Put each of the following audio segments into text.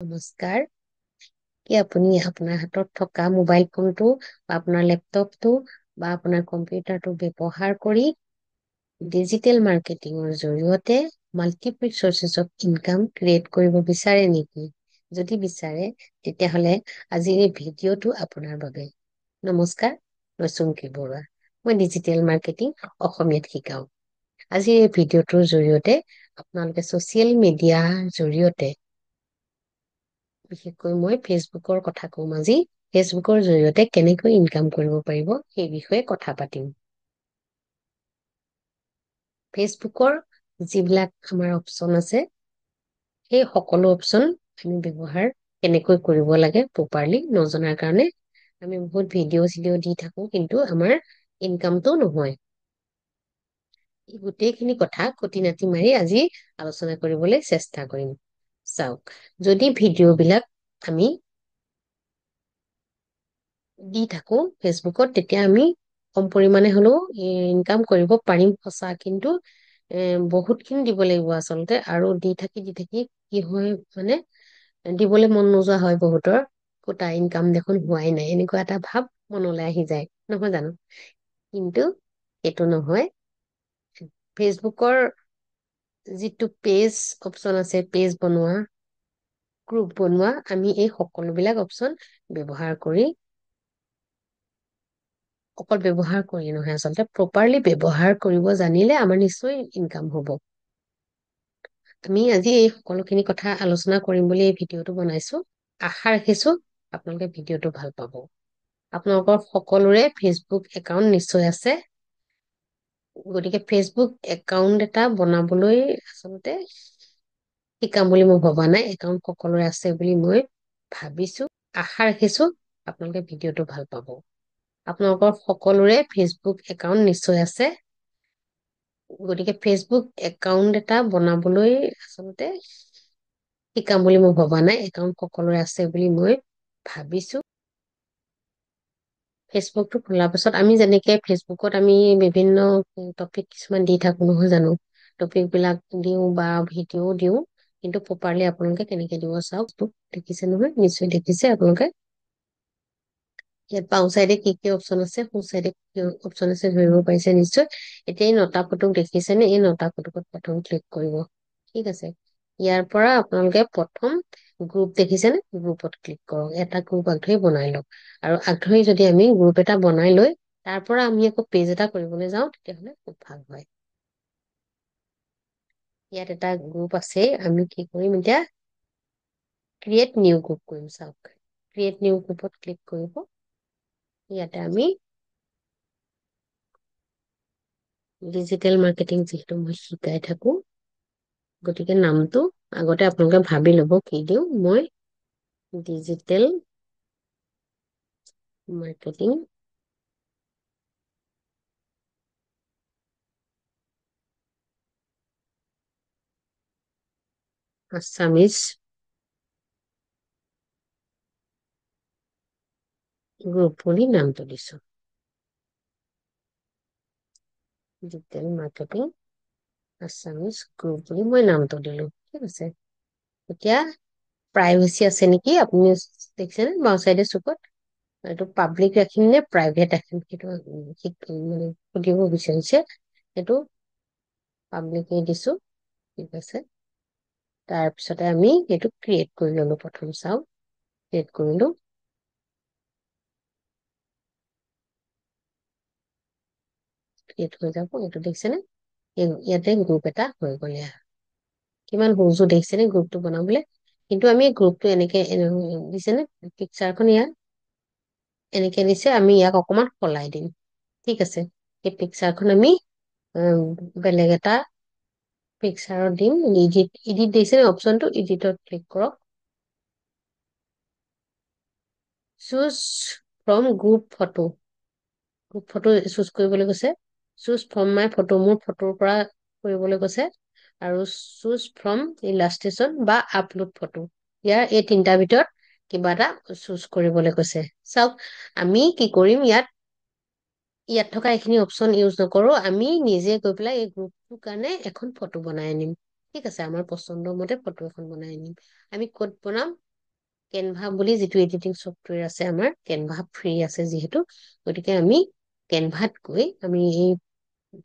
নমস্কাৰ। কি আপুনি আপোনাৰ হাতত থকা মোবাইল ফোনটো বা আপোনাৰ লেপটপটো বা আপোনাৰ কম্পিউটাৰটো ব্যৱহাৰ কৰি ডিজিটেল মাৰ্কেটিঙৰ জৰিয়তে মাল্টিপল চৰ্চেছ অফ ইনকাম ক্ৰিয়েট কৰিব বিচাৰে নেকি? যদি বিচাৰে, তেতিয়াহ'লে আজিৰ এই ভিডিঅ'টো আপোনাৰ বাবে। নমস্কাৰ, মই চুমকি বৰুৱা। মই ডিজিটেল মাৰ্কেটিং অসমীয়াত শিকাওঁ। আজিৰ এই ভিডিঅ'টোৰ জৰিয়তে আপোনালোকে ছচিয়েল মিডিয়াৰ জৰিয়তে, বিশেষকৈ মই ফেচবুকৰ কথা কম আজি, ফেচবুকৰ জৰিয়তে কেনেকৈ ইনকাম কৰিব পাৰিব সেই বিষয়ে কথা পাতিম। ফেচবুকৰ যিবিলাক আমাৰ অপচন আছে, সেই সকলো অপচন আমি ব্যৱহাৰ কেনেকৈ কৰিব লাগে প্ৰপাৰলি নজনাৰ কাৰণে আমি বহুত ভিডিঅ' দি থাকো, কিন্তু আমাৰ ইনকামটো নহয়। এই গোটেইখিনি কথা খুটি নাতি মাৰি আজি আলোচনা কৰিবলৈ চেষ্টা কৰিম। চাওক, যদি ভিডিঅ' বিলাক আমি দি থাকো ফেচবুকত, তেতিয়া আমি কম পৰিমাণে হলেও ইনকাম কৰিব পাৰিম সঁচা, কিন্তু বহুতখিনি দিব লাগিব আচলতে। আৰু দি থাকি কি হয় মানে, দিবলৈ মন নোযোৱা হয় বহুতৰ। ফুটা ইনকাম দেখোন হোৱাই নাই, এনেকুৱা এটা ভাৱ মনলৈ আহি যায়, নহয় জানো? কিন্তু এইটো নহয়। ফেচবুকৰ যিটো পেজ অপচন আছে, পেজ বনোৱা, গ্ৰুপ বনোৱা, আমি এই সকলোবিলাক অপচন ব্যৱহাৰ কৰি, অকল ব্যৱহাৰ কৰি নহয়, আচলতে প্ৰপাৰলি ব্যৱহাৰ কৰিব জানিলে আমাৰ নিশ্চয় ইনকাম হ'ব। আমি আজি এই সকলোখিনি কথা আলোচনা কৰিম বুলি এই ভিডিঅ'টো বনাইছো। আশা ৰাখিছো আপোনালোকে ভিডিঅ'টো ভাল পাব। আপোনালোকৰ সকলোৰে ফেচবুক একাউণ্ট নিশ্চয় আছে। গতিকে ফেচবুক একাউণ্ট এটা বনাবলৈ আচলতে শিকাম বুলি মই ভবা নাই। একাউণ্ট সকলোৰে আছে বুলি মই ভাবিছো। আশা ৰাখিছো আপোনালোকে ভিডিঅ'টো ভাল পাব। আপোনালোকৰ সকলোৰে ফেচবুক একাউণ্ট নিশ্চয় আছে। গতিকে ফেচবুক একাউণ্ট এটা বনাবলৈ আচলতে শিকাম বুলি মই ভবা নাই। একাউণ্ট সকলোৰে আছে বুলি মই ভাবিছো। ফেচবুকটো খোলাৰ পাছত আমি যেনেকে ফেচবুকত আমি বিভিন্ন টপিক কিছুমান দি থাকো, নহয় জানো? টপিক বিলাক দিওঁ বা ভিডিঅ'ও দিওঁ, কিন্তু প্ৰপাৰলি আপোনালোকে কেনেকে দিব চাওক। দেখিছে নহয়? নিশ্চয় দেখিছে আপোনালোকে। ইয়াত বাওঁ চাইডে কি কি অপচন আছে, সোঁ চাইডে কি অপচন আছে ধৰিব পাৰিছে নিশ্চয়। এতিয়া এই নটা ফুটোক দেখিছে নে? এই নটা ফুটুকত প্ৰথম ক্লিক কৰিব। ঠিক আছে। ইয়াৰ পৰা আপোনালোকে প্ৰথম গ্ৰুপ দেখিছেনে? গ্ৰুপত ক্লিক কৰক। এটা গ্ৰুপ আগ ধৰি বনাই লওক। আৰু আগ ধৰি যদি আমি গ্ৰুপ এটা বনাই লৈ তাৰ পৰা আমি আকৌ পেজ এটা কৰিবলৈ যাওঁ, তেতিয়াহ'লে খুব ভাল হয়। ইয়াত এটা গ্ৰুপ আছে, আমি কি কৰিম এতিয়া? ক্ৰিয়েট নিউ গ্ৰুপ কৰিম। চাওক, ক্ৰিয়েট নিউ গ্ৰুপত ক্লিক কৰিব। ইয়াতে আমি ডিজিটেল মাৰ্কেটিং যিহেতু মই শিকাই থাকো, গতিকে নামটো আগতে আপোনালোকে ভাবি ল'ব কি দিওঁ। মই ডিজিটেল মাৰ্কেটিং আছামিজ গ্ৰুপ বুলি নামটো দিছো। ডিজিটেল মাৰ্কেটিং আছামিজ গ্ৰুপ বুলি মই নামটো দিলো। ঠিক আছে। এতিয়া প্ৰাইভেচি আছে নেকি? আপুনি দেখিছেনে বাওঁ চাইডে চুকত? এইটো পাব্লিক ৰাখিম নে প্ৰাইভেট ৰাখিম, সেইটো মানে সুধিব বিচাৰিছে। সেইটো পাব্লিকেই দিছো। ঠিক আছে। তাৰপিছতে আমি এইটো ক্ৰিয়েট কৰি ললো। প্ৰথম চাওঁ, ক্ৰিয়েট কৰিলো। ক্ৰিয়েট হৈ যাব। এইটো দেখিছেনে? ইয়াতে গ্ৰুপ এটা হৈ গ'ল। এয়া কিমান সহজো দেখিছেনে গ্ৰুপটো বনাবলে? কিন্তু আমি গ্ৰুপটো এনেকে দিছেনে? পিকচাৰখন এনেকে দিছে। আমি ইয়াক অকমান সলাই দিম। ঠিক আছে। এই পিকচাৰখন আমি বেলেগ এটা পিকচাৰত দিম। ইডিট দিছে অপচনটো, ইডিটত ক্লিক কৰক। Choose from group photo. Group photo choose কৰিবলৈ কৈছে। চুজ ফ্ৰম মাই ফটো, মোৰ ফটোৰ পৰা কৰিবলৈ কৈছে। আৰু চুজ ফ্ৰম ইলাষ্ট্ৰেচন বা আপলোড ফটো। ইয়াৰ এই তিনিটাৰ ভিতৰত কিবা এটা চুজ কৰিবলৈ কৈছে। চাওক, আমি কি কৰিম, ইয়াত থকা এইখিনি অপচন ইউজ নকৰো। আমি নিজে গৈ পেলাই এই গ্ৰুপটোৰ কাৰণে এখন ফটো বনাই আনিম। ঠিক আছে। আমাৰ পচন্দৰ মতে ফটো এখন বনাই আনিম। আমি ক'ত বনাম? কেনভা বুলি যিটো এডিটিং ছফ্টৱেৰ আছে আমাৰ, কেনভা ফ্ৰী আছে যিহেতু, গতিকে আমি কেনভাত গৈ আমি এই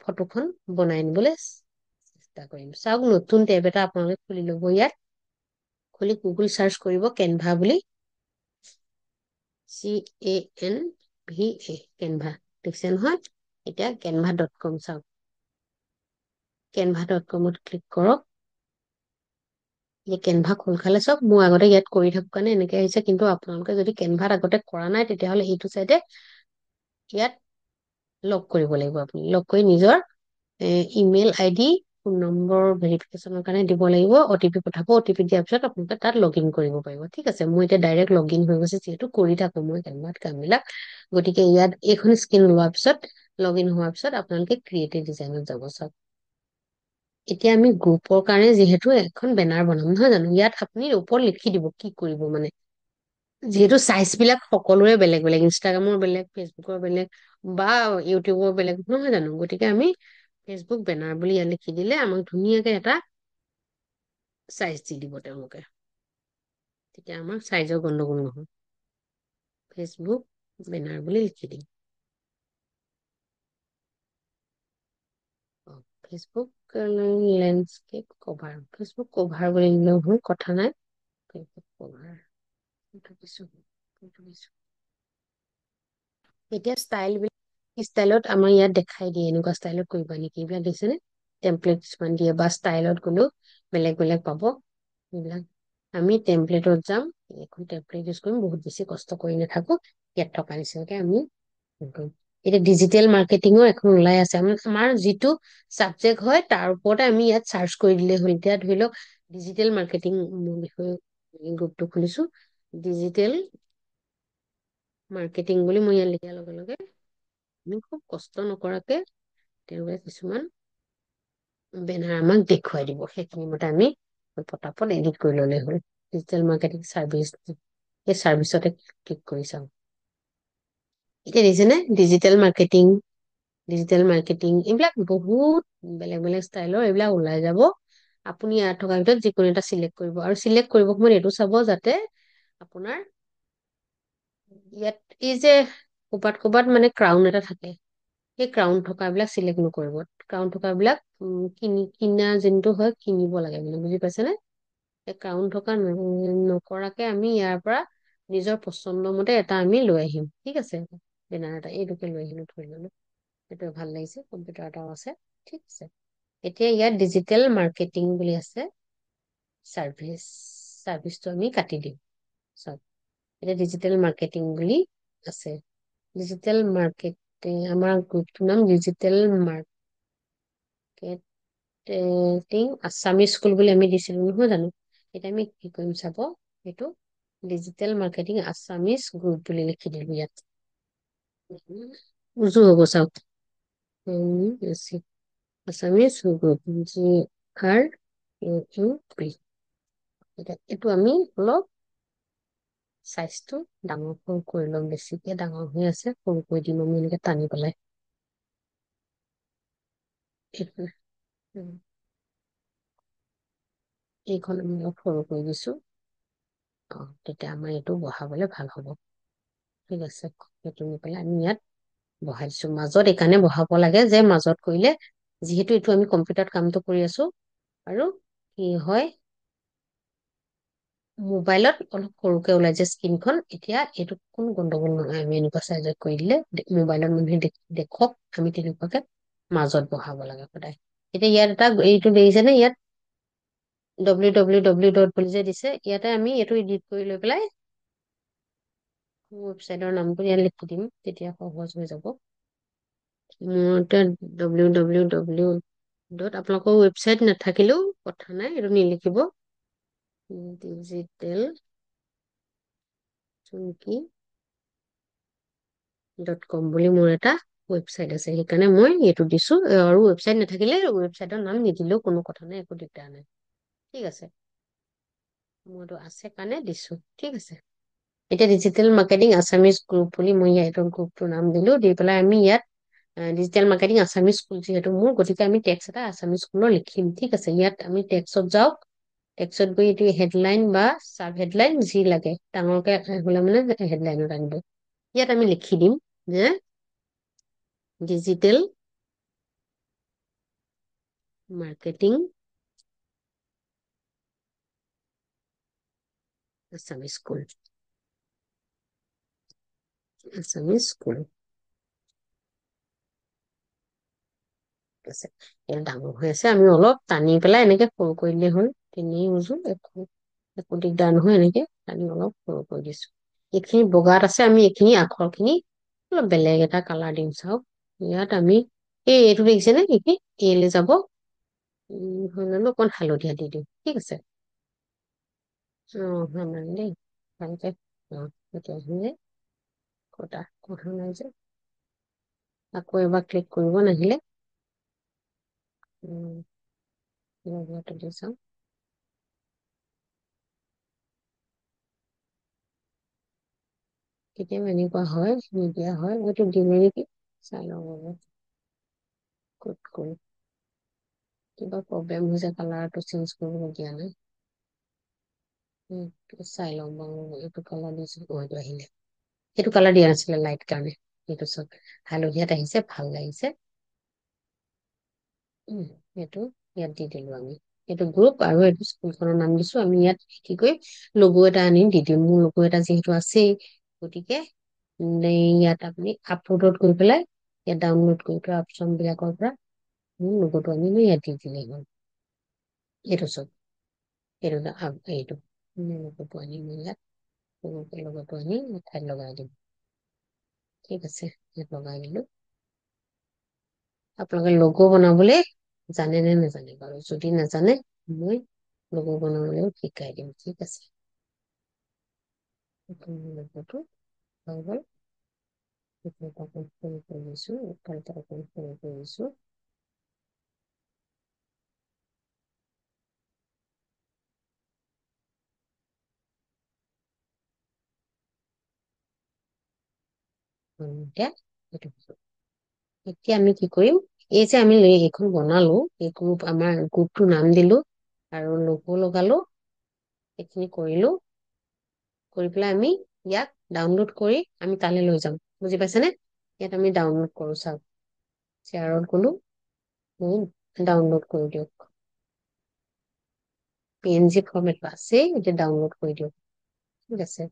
ফটোখন বনাই নিবলৈ চেষ্টা কৰিম। চাওক, নতুন টেব এটা আপোনালোকে খুলি ল'ব। ইয়াত খুলি গুগল চাৰ্চ কৰিব কেনভা বুলি, CANVA, কেনভা। দেখিছে নহয়? এতিয়া canva.com চাওক, canva.com-ত ক্লিক কৰক। এই কেনভা খোল খালে। চব মোৰ আগতে ইয়াত কৰি থাকো কাৰণে এনেকে আহিছে, কিন্তু আপোনালোকে যদি কেনভাত আগতে কৰা নাই তেতিয়াহ'লে এইটো চাইডে ইয়াত লগ কৰিব লাগিব। আপুনি লগ কৰি নিজৰ ইমেইল ID, ফোন নম্বৰ ভেৰিফিকেশ্যনৰ কাৰণে দিব লাগিব। OTP পঠাব। OTP দিয়াৰ পিছত আপোনালোকে তাত লগ ইন কৰিব পাৰিব। ঠিক আছে, মই এতিয়া ডাইৰেক্ট লগ ইন হৈ গৈছে, যিহেতু কৰি থাকো মই কেনভাত কামবিলাক। গতিকে ইয়াত এইখন স্ক্ৰীন লোৱাৰ পিছত, লগ ইন হোৱাৰ পিছত আপোনালোকে ক্ৰিয়েট এ ডিজাইনত যাব। চাওক, এতিয়া আমি গ্ৰুপৰ কাৰণে যিহেতু এখন বেনাৰ বনাম নহয় জানো, ইয়াত আপুনি ওপৰত লিখি দিব কি কৰিব মানে। যিহেতু চাইজ বিলাক সকলোৰে বেলেগ বেলেগ, ইনষ্টাগ্ৰামৰ বেলেগ, ফেচবুকৰ বেলেগ, বা ইউটিউবৰ বেলেগ নহয় জানো, গতিকে আমি ফেচবুক বেনাৰ বুলি ইয়াত লিখি দিলে আমাক ধুনীয়াকে এটা চাইজ দি দিব তেওঁলোকে। তেতিয়া আমাৰ চাইজৰ গণ্ডগোল নহয়। ফেচবুক বেনাৰ বুলি লিখি দিম। Facebook landscape cover, Facebook cover বুলি দিলেও ভুল, কথা নাই। ফেচবুক কভাৰ এতিয়া ষ্টাইলত আমাৰ ইয়াত দেখাই দিয়ে, এনেকুৱা ষ্টাইলত কৰিবা নেকি, এইবিলাক দিছেনে? টেমপ্লেট কিছুমান দিয়ে, বা ষ্টাইলত গ'লেও বেলেগ বেলেগ পাব। এইবিলাক আমি টেমপ্লেটত যাম, এখন টেমপ্লেট ইউজ কৰিম, বহুত বেছি কষ্ট কৰি নাথাকো। ইয়াত থকা নিচিনাকে আমি কৰিম। এতিয়া ডিজিটেল মাৰ্কেটিঙৰ এখন ওলাই আছে। আমাৰ যিটো চাবজেক্ট হয় তাৰ ওপৰতে আমি ইয়াত চাৰ্চ কৰি দিলেই হ'ল। এতিয়া ধৰি লওক ডিজিটেল মাৰ্কেটিং বিষয়ে গ্ৰুপটো খুলিছো, ডিজিটেল মাৰ্কেটিং বুলি মই ইয়াত লিখাৰ লগে লগে আমি খুব কষ্ট নকৰাকে তেওঁলোকে কিছুমান বেনাৰ আমাক দেখুৱাই দিব। সেইখিনি মতে আমি পটাপট এডিট কৰি ললে হ'ল। ডিজিটেল মাৰ্কেটিং চাৰ্ভিচ, এই চাৰ্ভিচতে ক্লিক কৰি চাওঁ। এতিয়া দেখিছেনে? ডিজিটেল মাৰ্কেটিং এইবিলাক বহুত বেলেগ বেলেগ ষ্টাইলৰ এইবিলাক ওলাই যাব। আপুনি ইয়াত থকাৰ ভিতৰত যিকোনো এটা চিলেক্ট কৰিব, আৰু চিলেক্ট কৰিব সময়ত এইটো চাব যাতে আপোনাৰ ইয়াত এই যে ক'বাত ক'বাত মানে ক্ৰাউন এটা থাকে, সেই ক্ৰাউন থকা বিলাক চিলেক্ট নকৰিব। ক্ৰাউন থকা বিলাক কিনা যোনটো হয় কিনিব লাগে মানে, বুজি পাইছেনে? এই ক্ৰাউন থকা নকৰাকে আমি ইয়াৰ পৰা নিজৰ পচন্দ মতে এটা আমি লৈ আহিম। ঠিক আছে, বেনাৰ এটা এইটোকে লৈ আহিলো, থৈ ললো। সেইটো ভাল লাগিছে, কম্পিউটাৰ এটাও আছে। ঠিক আছে, এতিয়া ইয়াত ডিজিটেল মাৰ্কেটিং বুলি আছে, চাৰ্ভিচটো আমি কাটি দিম। চাওক, এতিয়া ডিজিটেল মাৰ্কেটিং বুলি আছে। ডিজিটেল মাৰ্কেটিং, আমাৰ গ্ৰুপটোৰ নাম ডিজিটেল মাৰ্কেটিং আছামিজ স্কুল বুলি আমি দিছিলো নহয় জানো। এতিয়া আমি কি কৰিম চাব, এইটো ডিজিটেল মাৰ্কেটিং আছামিজ গ্ৰুপ বুলি লিখি দিলো ইয়াত। উজু হ'ব চাওক, আছামিজ গ্ৰুপ, GRUP। এতিয়া এইটো আমি অলপ চাইজটো ডাঙৰ সৰু কৰি ল'ম। বেছিকে ডাঙৰ হৈ আছে, সৰু কৰি দিম আমি এনেকে টানি পেলাই। উম, এইখন আমি অলপ সৰু কৰি দিছো। তেতিয়া আমাৰ এইটো বহাবলে ভাল হ'ব। ঠিক আছে, সেইটো নি পেলাই আমি ইয়াত বহাই দিছো। মাজত এইকাৰণে বহাব লাগে যে মাজত কৰিলে, যিহেতু এইটো আমি কম্পিউটাৰত কামটো কৰি আছো, আৰু কি হয় মোবাইলত অলপ সৰুকে ওলাই যে স্ক্ৰীনখন, এতিয়া এইটো কোনো গণ্ডগোল নহয়। আমি এনেকুৱা চাইজত কৰি দিলে মোবাইলত মানুহে দেখক, আমি তেনেকুৱাকে মাজত বহাব লাগে সদায়। এতিয়া ইয়াত এটা এইটো দেখিছেনে, ইয়াত www. বুলি যে দিছে, ইয়াতে আমি এইটো এডিট কৰি লৈ পেলাই ৱেবচাইটৰ নামটো ইয়াত লিখি দিম, তেতিয়া সহজ হৈ যাব। মোৰ এতিয়া www. আপোনালোকৰ ৱেবচাইট নাথাকিলেও কথা নাই, এইটো নিলিখিব। ডিজিটেল চুমকি .com বুলি মোৰ এটা ৱেবচাইট আছে, সেইকাৰণে মই এইটো দিছো। আৰু ৱেবচাইট নাথাকিলে ৱেবচাইটৰ নাম নিদিলেও কোনো কথা নাই, একো দিগদাৰ নাই। ঠিক আছে, মোৰতো আছে কাৰণে দিছো। ঠিক আছে, এতিয়া ডিজিটেল মাৰ্কেটিং আছামিজ গ্ৰুপ বুলি মই ইয়াত গ্ৰুপটোৰ নাম দিলো, দি পেলাই আমি ইয়াত ডিজিটেল মাৰ্কেটিং আছামিজ স্কুল যিহেতু মোৰ, গতিকে আমি টেক্স এটা আছামিজ স্কুলৰ লিখিম। ঠিক আছে, ইয়াত আমি টেক্সত যাওক, টেক্সট গৈ এইটো হেডলাইন বা চাব হেডলাইন যি লাগে ডাঙৰকে হলে মানে হেডলাইনত আনিব। ইয়াত আমি লিখি দিম যে digital marketing Assamese school, Assamese school আছে। এই ডাঙৰ হৈ আছে, আমি অলপ টানি পেলাই এনেকে সৰু কৰি দিলেই হ'ল। তেনেই উজো একো দিগদাৰ নহয়, এনেকে টানি অলপ সৰু কৰি দিছো। এইখিনি বগাত আছে, আমি এইখিনি আখৰ খিনি অলপ বেলেগ এটা কালাৰ দিম চাওক। ইয়াত আমি এইটো দেখিছে নে এইখিনি এইলে যাব। হৈ গলো অকণ হালধীয়া দি দিওঁ, ঠিক আছে। হয় দেই ভালকে। এতিয়া কথা নাই যে আকৌ এবাৰ ক্লিক কৰিব নাহিলে। লগতে দি চাওঁ। কেতিয়াবা এনেকুৱা হয় নিদিয়া হয়, হয়তো দিমেই নেকি চাই লওঁ ৰ'ব। ক'ত গ'ল, কিবা প্ৰব্লেম হৈছে, কালাৰটো চেঞ্জ কৰিব দিয়া নাই। চাই লওঁ বাৰু, এইটো কালাৰ দিছো এইটো আহিলে। সেইটো কালাৰ দিয়া নাছিলে লাইট কাৰণে, সেইটো চব হালধীয়াত আহিছে ভাল লাগিছে। সেইটো ইয়াত দি দিলো আমি। এইটো গ্ৰুপ আৰু এইটো স্কুলখনৰ নাম দিছো। আমি ইয়াত কি কৰি লগ' এটা আনি দি দিম, মোৰ লগ' এটা যিহেতু আছেই। গতিকে ইয়াত আপুনি আপলোডত গৈ পেলাই ইয়াত ডাউনলোড কৰি থোৱা অপচন বিলাকৰ পৰা মোৰ লগতো আনি ইয়াত দি দিলেই হ'ল। এইটো চব এইটো লগতো আনি মই ইয়াত লগতো আনি ঠাইত লগাই দিম। ঠিক আছে, ইয়াত লগাই দিলো। আপোনালোকে লগ' বনাবলে জানে নে নাজানে বাৰু? যদি নাজানে মই লগ' বনাবলৈও শিকাই দিম, ঠিক আছে। লগ'টো হৈ গ'ল। কৰিছো। এতিয়া এতিয়া আমি কি কৰিম, এই যে আমি এইখন বনালো, এই গ্ৰুপ আমাৰ গ্ৰুপটোৰ নাম দিলো আৰু লগ' লগালো, এইখিনি কৰিলো। কৰি পেলাই আমি ইয়াক ডাউনলোড কৰি আমি তালৈ লৈ যাম, বুজি পাইছেনে? ইয়াত আমি ডাউনলোড কৰো চাওক, শ্বেয়াৰত গলো, ডাউনলোড কৰি দিয়ক। PNG ফৰ্মেট আছেই, এতিয়া ডাউনলোড কৰি দিয়ক, ঠিক আছে।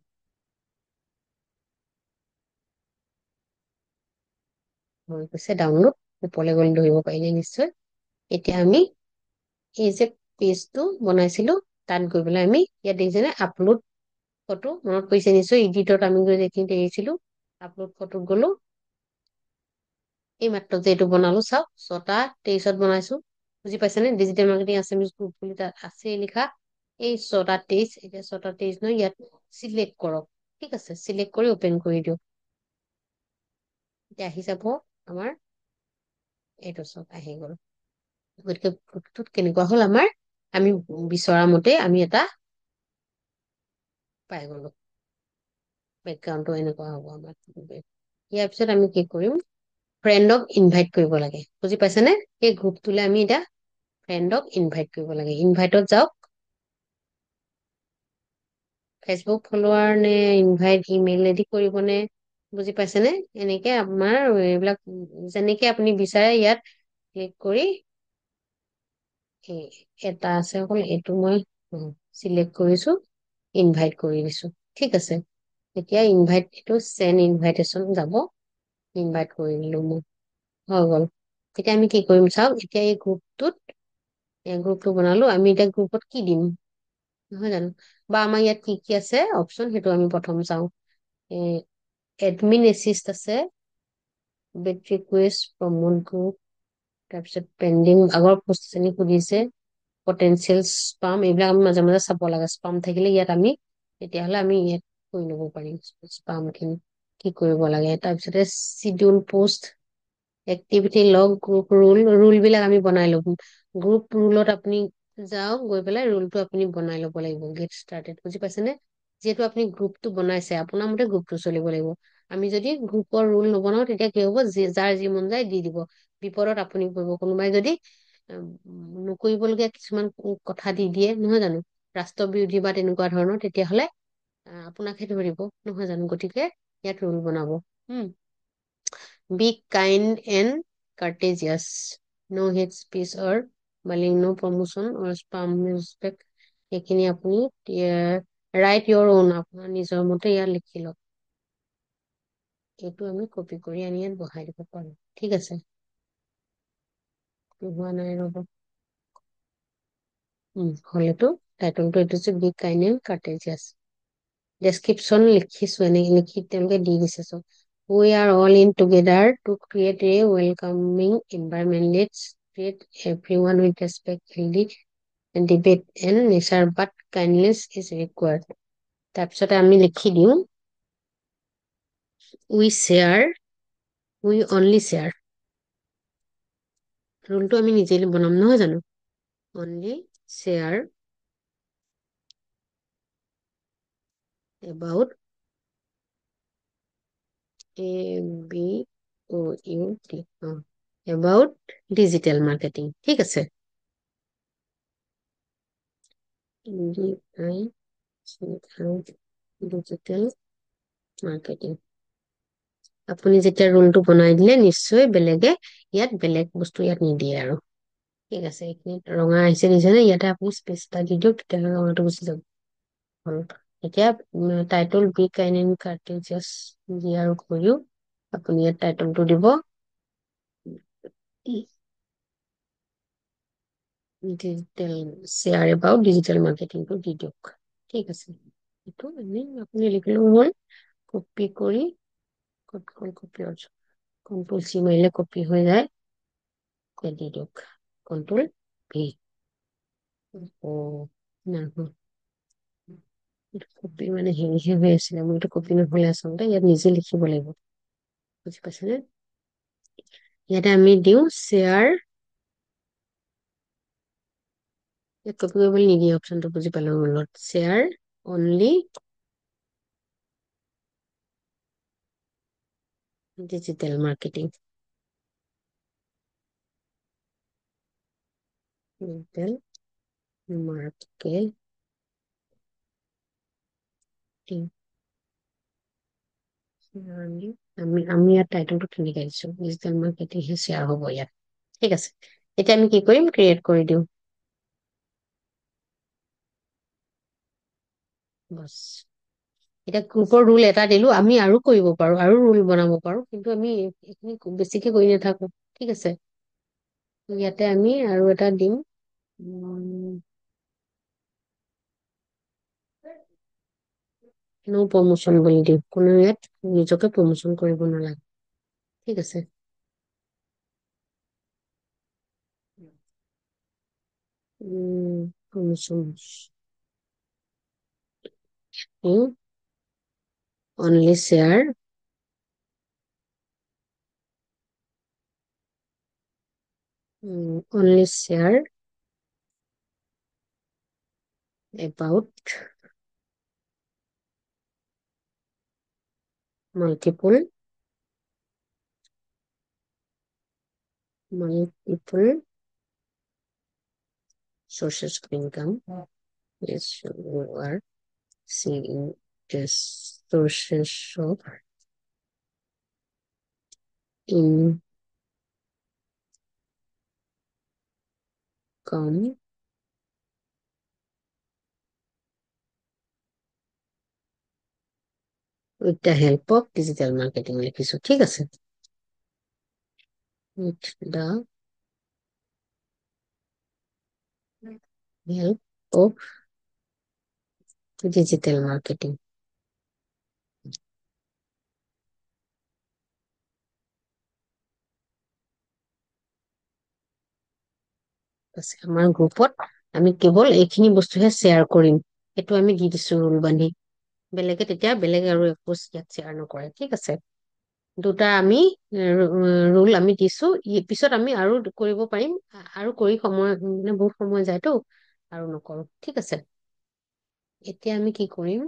হৈ গৈছে ডাউনলোড, ওপৰলৈ গ'লে ধৰিব পাৰিলে নিশ্চয়। এতিয়া আমি এই যে পেজটো বনাইছিলো তাত গৈ পেলাই আমি ইয়াত দেখিছেনে আপলোড ফটো, মনত পৰিছে নিশ্চয়, ইডিটত আমি গৈ যিখিনিত এৰিছিলো আপলোড ফটোত গলো। এই মাত্ৰ যে এইটো বনালো চাওক, 6টা23 বনাইছো, বুজি পাইছে নে? ডিজিটেল মাৰ্কেটিং আছামিজ গ্ৰুপ বুলি তাত আছে লিখা। এই 6টা23, এতিয়া 6টা23 ন, ইয়াত চিলেক্ট কৰক, ঠিক আছে। চিলেক্ট কৰি অপেন কৰি দিয়ক। এতিয়া আহি যাব আমাৰ এইটো চব আহি গ'ল। গতিকে গ্ৰুপটোত কেনেকুৱা হ'ল আমাৰ, আমি বিচৰা মতে আমি এটা পাই গলো। বেকগ্ৰাউণ্ডটো এনেকুৱা হ'ব আমাৰ। ইয়াৰ পিছত আমি কি কৰিম, ফ্ৰেণ্ডক ইনভাইট কৰিব লাগে, বুজি পাইছেনে? সেই গ্ৰুপটোলৈ আমি এতিয়া ফ্ৰেণ্ডক ইনভাইট কৰিব লাগে। ইনভাইটত যাওক, ফেচবুক ফলোৱাৰ নে ইনভাইট ইমেইল এদি কৰিবনে, বুজি পাইছেনে? এনেকে আপোনাৰ এইবিলাক যেনেকে আপুনি বিচাৰে ইয়াত ক্লিক কৰি এটা আছে অকল, এইটো মই চিলেক্ট কৰিছো, ইনভাইট কৰি দিছো, ঠিক আছে। এতিয়া ইনভাইট এইটো চেণ্ড ইনভাইটেশ্যন যাব, ইনভাইট কৰি দিলো মই, হৈ গ'ল। এতিয়া আমি কি কৰিম চাওক, এতিয়া এই গ্ৰুপটো বনালো, আমি এতিয়া গ্ৰুপত কি দিম নহয় জানো? বা আমাৰ ইয়াত কি কি আছে অপচন, সেইটো আমি প্ৰথম চাওঁ। এ এডমিন এচিষ্ট আছে, বেট ৰিকুৱেষ্ট, প্ৰমোট গ্ৰুপ, তাৰপিছত পেণ্ডিং আগৰ পোষ্ট খিনি সুধিছে, পটেনচিয়েল স্পাম, এইবিলাক আমি মাজে মাজে চাব লাগে। স্পাম থাকিলে ইয়াত আমি তেতিয়াহ'লে আমি ইয়াত কৰি ল'ব পাৰিম স্পাম খিনি কি কৰিব লাগে। তাৰপিছতে চিডিউল পোষ্ট, এক্টিভিটি লগ, গ্ৰুপ ৰুল বিলাক আমি বনাই ল'ব। গ্ৰুপ ৰুলত আপুনি যাওক, গৈ পেলাই ৰুলটো আপুনি বনাই ল'ব লাগিব, গেট ষ্টাৰ্টেড, বুজি পাইছে নে? যিহেতু আপুনি গ্ৰুপটো বনাইছে, আপোনাৰ মতে গ্ৰুপটো চলিব লাগিব। আমি যদি গ্ৰুপৰ ৰুল নবনাও তেতিয়া কি হব, যাৰ যি মন যায় দি দিব, বিপদত আপুনি পৰিব। কোনোবাই যদি নকৰিবলগীয়া কিছুমান কথা দি দিয়ে নহয় জানো, ৰাষ্ট্ৰবিৰোধী বা তেনেকুৱা ধৰণৰ, তেতিয়াহ'লে আপোনাকহে ধৰিব নহয় জানো? গতিকে ইয়াত ৰুল বনাব। Be kind and courteous, no' hate speech or bullying, no' promotion or spam respect. সেইখিনি আপুনি ৰাইট ইয়ৰ অন, আপোনাৰ নিজৰ মতে ইয়াত লিখি লওক। এইটো আমি কপি কৰি আনি ইয়াত বহাই দিব পাৰো। ঠিক আছে, হোৱা নাই ৰ'ব। হ'লেতো টাইটলটো এইটো যে বি কাইণ্ড এণ্ড কাৰ্টেজিয়াছ। ডেছক্ৰিপশ্যন লিখিছো, এনেকে লিখি তেওঁলোকে দি দিছে চব। We are all in together to create a welcoming environment. Let's treat everyone with respect, healthy debate and nature, but kindness is required. তাৰপিছতে আমি লিখি দিওঁ we share, we only share। ৰুলটো আমি নিজে বনাম নহয় জানো? only share about ABOUT, about digital marketing। ঠিক আছে, ডিজিটেল মাৰ্কেটিং। আপুনি যেতিয়া ৰুলটো বনাই দিলে, নিশ্চয় বেলেগে ইয়াত বেলেগ বস্তু ইয়াত নিদিয়ে আৰু। ঠিক আছে, এইখিনিত ৰঙা আহিছে নিজানে, ইয়াতে আপুনি স্পেচ এটা দি দিয়ক, তেতিয়াহ'লে ৰঙাটো গুচি যাব। হ'ল। এতিয়া টাইটল বি কাইণ্ড এণ্ড কাৰ্টেজিয়াছ দিয়াৰ উপৰিও আপুনি ইয়াত টাইটলটো দিব ডিজিটেল, শ্বেয়াৰ এবাউট ডিজিটেল মাৰ্কেটিংটো দি দিয়ক। ঠিক আছে, এইটো এনেই আপুনি লিখিলেও মই কপি কৰি কপি কণ্ট্ৰল চি মাৰিলে কপি হৈ যায়। দি দিয়ক কণ্ট্ৰল ভি। অ নাই কপি মানে হেৰিহে হৈ আছিলে, মোৰ এইটো কপি নহলে আচলতে ইয়াত নিজে লিখিব লাগিব। বুজি পাইছেনে? ইয়াতে আমি দিওঁ শ্বেয়াৰ, ইয়াত কপি কৰিবলৈ নিদিয়ে অপশ্যনটো, বুজি পালো। ৰুলত share only digital marketing, digital marketing. আমি ইয়াত টাইটেলটো তেনেকে দিছো, ডিজিটেল মাৰ্কেটিংহে শ্বেয়াৰ হ'ব ইয়াত। ঠিক আছে, এতিয়া আমি কি কৰিম, ক্ৰিয়েট কৰি দিওঁ। বছ, এতিয়া গ্ৰুপৰ ৰুল এটা দিলো, আমি আৰু কৰিব পাৰো, আৰু ৰুল বনাব পাৰো, কিন্তু আমি এইখিনি বেছিকে কৰি নাথাকো। ঠিক আছে, ইয়াতে আমি আৰু এটা দিম, নো প্ৰমোচন বুলি দিওঁ। কোনো ইয়াত নিজকে প্ৰমোচন কৰিব নালাগে। ঠিক আছে, promotion only share only share about multiple sources of income. Yes, you are seeing the sources of income with the help of digital marketing লিখিছো। ঠিক আছে, with the help of digital marketing। আমাৰ গ্ৰুপত আমি কেৱল এইখিনি বস্তুহে শ্বেয়াৰ কৰিম, সেইটো আমি দি দিছো ৰুল বান্ধি। বেলেগে তেতিয়া বেলেগ আৰু একো ইয়াত শ্বেয়াৰ নকৰে। ঠিক আছে, দুটা আমি ৰুল আমি দিছো, পিছত আমি আৰু কৰিব পাৰিম, আৰু কৰি সময় মানে বহুত সময় যায়তো, আৰু নকৰো। ঠিক আছে, এতিয়া আমি কি কৰিম,